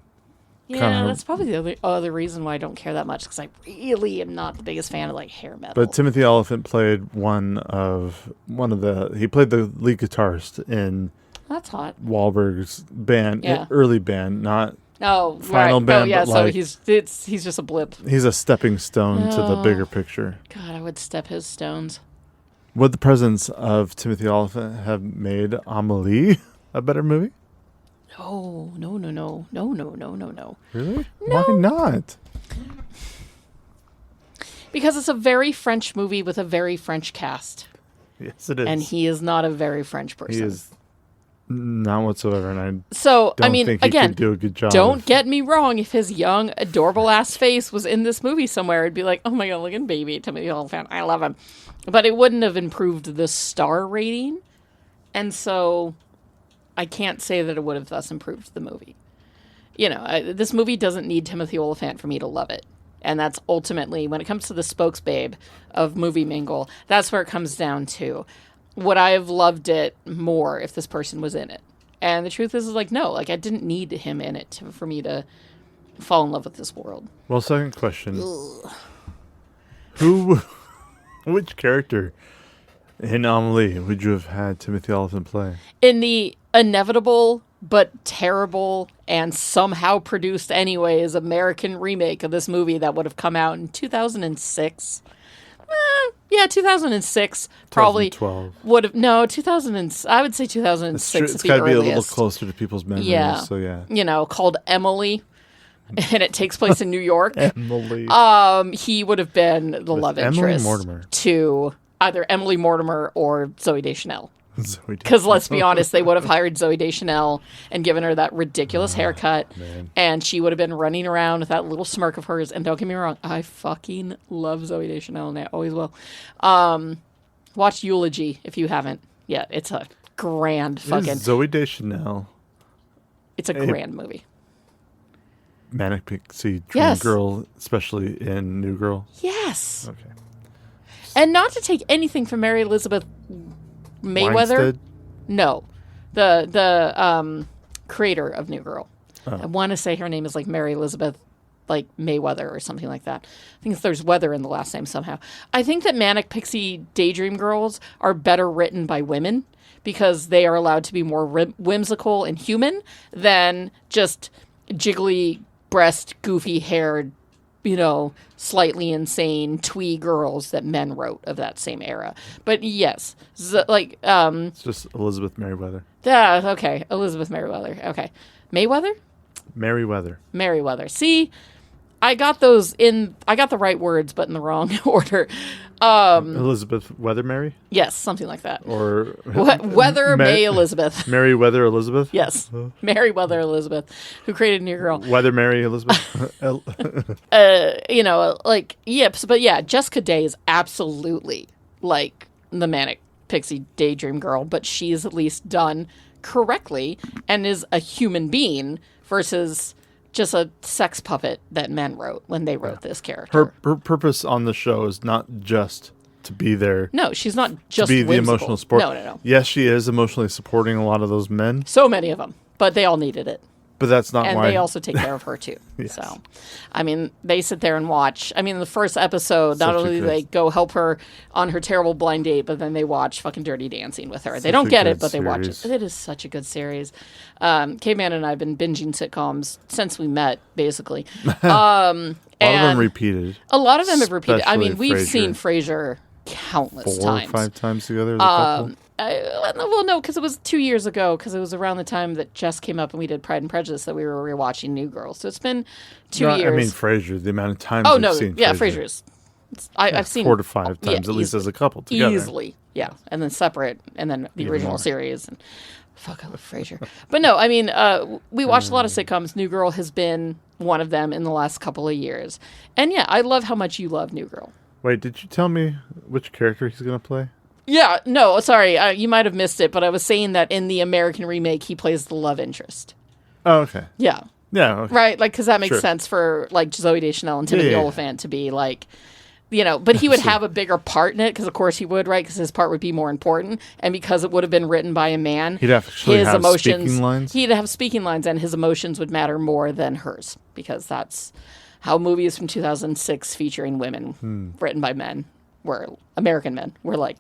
Yeah, that's probably the other reason why I don't care that much, because I really am not the biggest fan of, like, hair metal. But Timothy Olyphant played he played the lead guitarist in that's hot. Wahlberg's band, early band, not final band. Oh, yeah, but so like, he's just a blip. He's a stepping stone to the bigger picture. God, I would step his stones. Would the presence of Timothy Olyphant have made Amelie a better movie? No. Really? No. Why not? Because it's a very French movie with a very French cast. Yes, it is. And he is not a very French person. He is not whatsoever, and I think he could do a good job. Don't get me wrong. If his young, adorable ass face was in this movie somewhere, it'd be like, oh my God, look at baby Timothy Olyphant. I love him. But it wouldn't have improved the star rating. And so I can't say that it would have thus improved the movie. You know, this movie doesn't need Timothy Olyphant for me to love it. And that's ultimately, when it comes to the spokesbabe of Movie Mingle, that's where it comes down to. Would I have loved it more if this person was in it? And the truth is like, no, like I didn't need him in it for me to fall in love with this world. Well, second question. Which character in Amelie would you have had Timothy Olyphant play? In the inevitable but terrible and somehow produced anyways American remake of this movie that would have come out in 2006. 2006 probably 2012. would have I would say 2006. It's got to be a little closer to people's memories. Yeah, so yeah, you know, called Amélie. and it takes place in New York, Emily. he would have been the love interest Mortimer. to either Emily Mortimer or Zooey Deschanel. Zoe Because let's be honest, they would have hired Zooey Deschanel and given her that ridiculous haircut, and she would have been running around with that little smirk of hers. And don't get me wrong, I fucking love Zooey Deschanel, and I always will. Watch Eulogy if you haven't yet. It's a grand fucking... Zooey Deschanel. It's a grand movie. Manic Pixie Dream Girl, especially in New Girl. Yes. Okay. And not to take anything from Mary Elizabeth Mayweather. Weinstead? No. The creator of New Girl. Oh. I want to say her name is like Mary Elizabeth like Mayweather or something like that. I think there's weather in the last name somehow. I think that Manic Pixie Daydream Girls are better written by women because they are allowed to be more whimsical and human than just jiggly breast, goofy haired, slightly insane twee girls that men wrote of that same era. But yes, it's just Elizabeth Merriweather. Yeah, okay. Elizabeth Merriweather. Okay. Mayweather? Merriweather. See, I got the right words, but in the wrong order. Elizabeth Weathermary? Yes, something like that. Or Weather May Elizabeth. Merriweather Elizabeth? Yes. Merriweather Elizabeth, who created New Girl. Weather Mary Elizabeth? Yips. But yeah, Jessica Day is absolutely like the Manic Pixie Daydream Girl, but she's at least done correctly and is a human being versus just a sex puppet that men wrote when they wrote this character. Her purpose on the show is not just to be there. No, she's not just to be whimsical. the emotional support. No. Yes, she is emotionally supporting a lot of those men. So many of them, but they all needed it. But that's not and why. And they also take care of her too. Yes. So, I mean, they sit there and watch. I mean, the first episode, not only do they go help her on her terrible blind date, but then they watch fucking Dirty Dancing with her. They don't get it, but they watch it. It is such a good series. Caveman and I have been binging sitcoms since we met, basically. A lot of them repeated. A lot of them have repeated. I mean, Especially we've Frasier. seen Frasier countless 4 or times. 5 times together as a couple. Well, no, because it was 2 years ago, because it was around the time that Jess came up and we did Pride and Prejudice that we were rewatching New Girl. So it's been 2 years. I mean, Frasier, the amount of times we've seen yeah, Frasier. Frasier's. I've seen 4 to 5 times, at least as a couple together. Easily, yeah. And then separate, and then the original series. And fuck, I love Frasier. But no, I mean, we watched a lot of sitcoms. New Girl has been one of them in the last couple of years. And yeah, I love how much you love New Girl. Wait, did you tell me which character he's going to play? Yeah, no, sorry. You might have missed it, but I was saying that in the American remake, he plays the love interest. Oh, okay. Yeah. Yeah. Okay. Right, like, because that makes sense for, like, Zooey Deschanel and Timothy Olyphant to be, like, but he would have a bigger part in it, because of course he would, right? Because his part would be more important, and because it would have been written by a man, he'd actually have speaking lines? He'd have speaking lines, and his emotions would matter more than hers, because that's how movies from 2006 featuring women written by men were, American men, were like.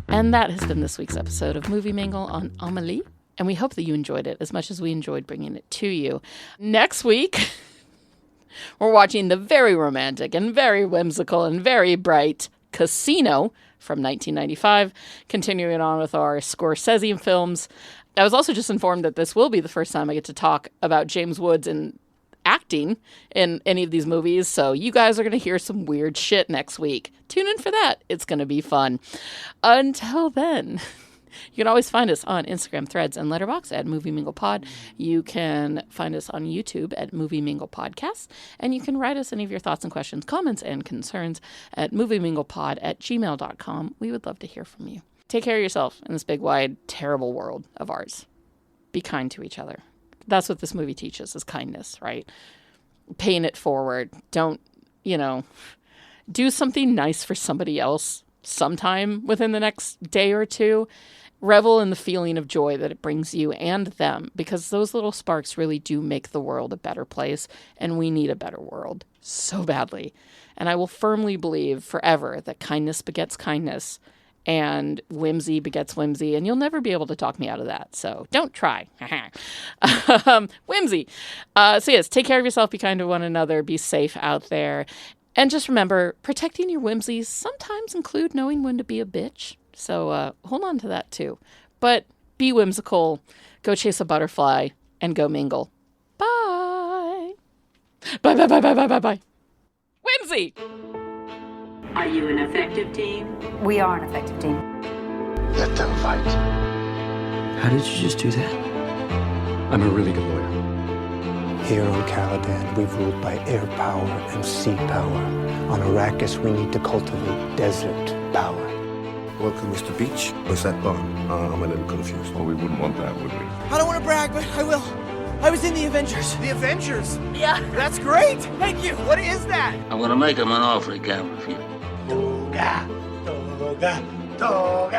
And that has been this week's episode of Movie Mingle on Amélie, and we hope that you enjoyed it as much as we enjoyed bringing it to you. Next week, we're watching the very romantic and very whimsical and very bright Casino from 1995, continuing on with our Scorsese films. I was also just informed that this will be the first time I get to talk about James Woods and acting in any of these movies, so you guys are going to hear some weird shit next week. Tune in for that. It's going to be fun. Until then, you can always find us on Instagram, Threads, and Letterboxd at Movie Mingle Pod. You can find us on YouTube at Movie Mingle Podcast, and you can write us any of your thoughts and questions, comments, and concerns at movieminglepod@gmail.com. We would love to hear from you. Take care of yourself in this big, wide, terrible world of ours. Be kind to each other. That's what this movie teaches, is kindness, right? Paying it forward. Don't, do something nice for somebody else sometime within the next day or two. Revel in the feeling of joy that it brings you and them, because those little sparks really do make the world a better place, and we need a better world so badly. And I will firmly believe forever that kindness begets kindness, and whimsy begets whimsy, and you'll never be able to talk me out of that. So don't try. Whimsy. So yes, take care of yourself, be kind to one another, be safe out there. And just remember, protecting your whimsies sometimes include knowing when to be a bitch. So hold on to that too. But be whimsical, go chase a butterfly, and go mingle. Bye. Bye, bye, bye, bye, bye, bye, bye. Whimsy! Are you an effective team? We are an effective team. Let them fight. How did you just do that? I'm a really good lawyer. Here on Caladan, we ruled by air power and sea power. On Arrakis, we need to cultivate desert power. Welcome, Mr. Beach. What's that bar? I'm a little confused. Well, we wouldn't want that, would we? I don't want to brag, but I will. I was in the Avengers. The Avengers? Yeah. That's great! Thank you. What is that? I'm gonna make him an offer he can't refuse. Toga, toga, toga.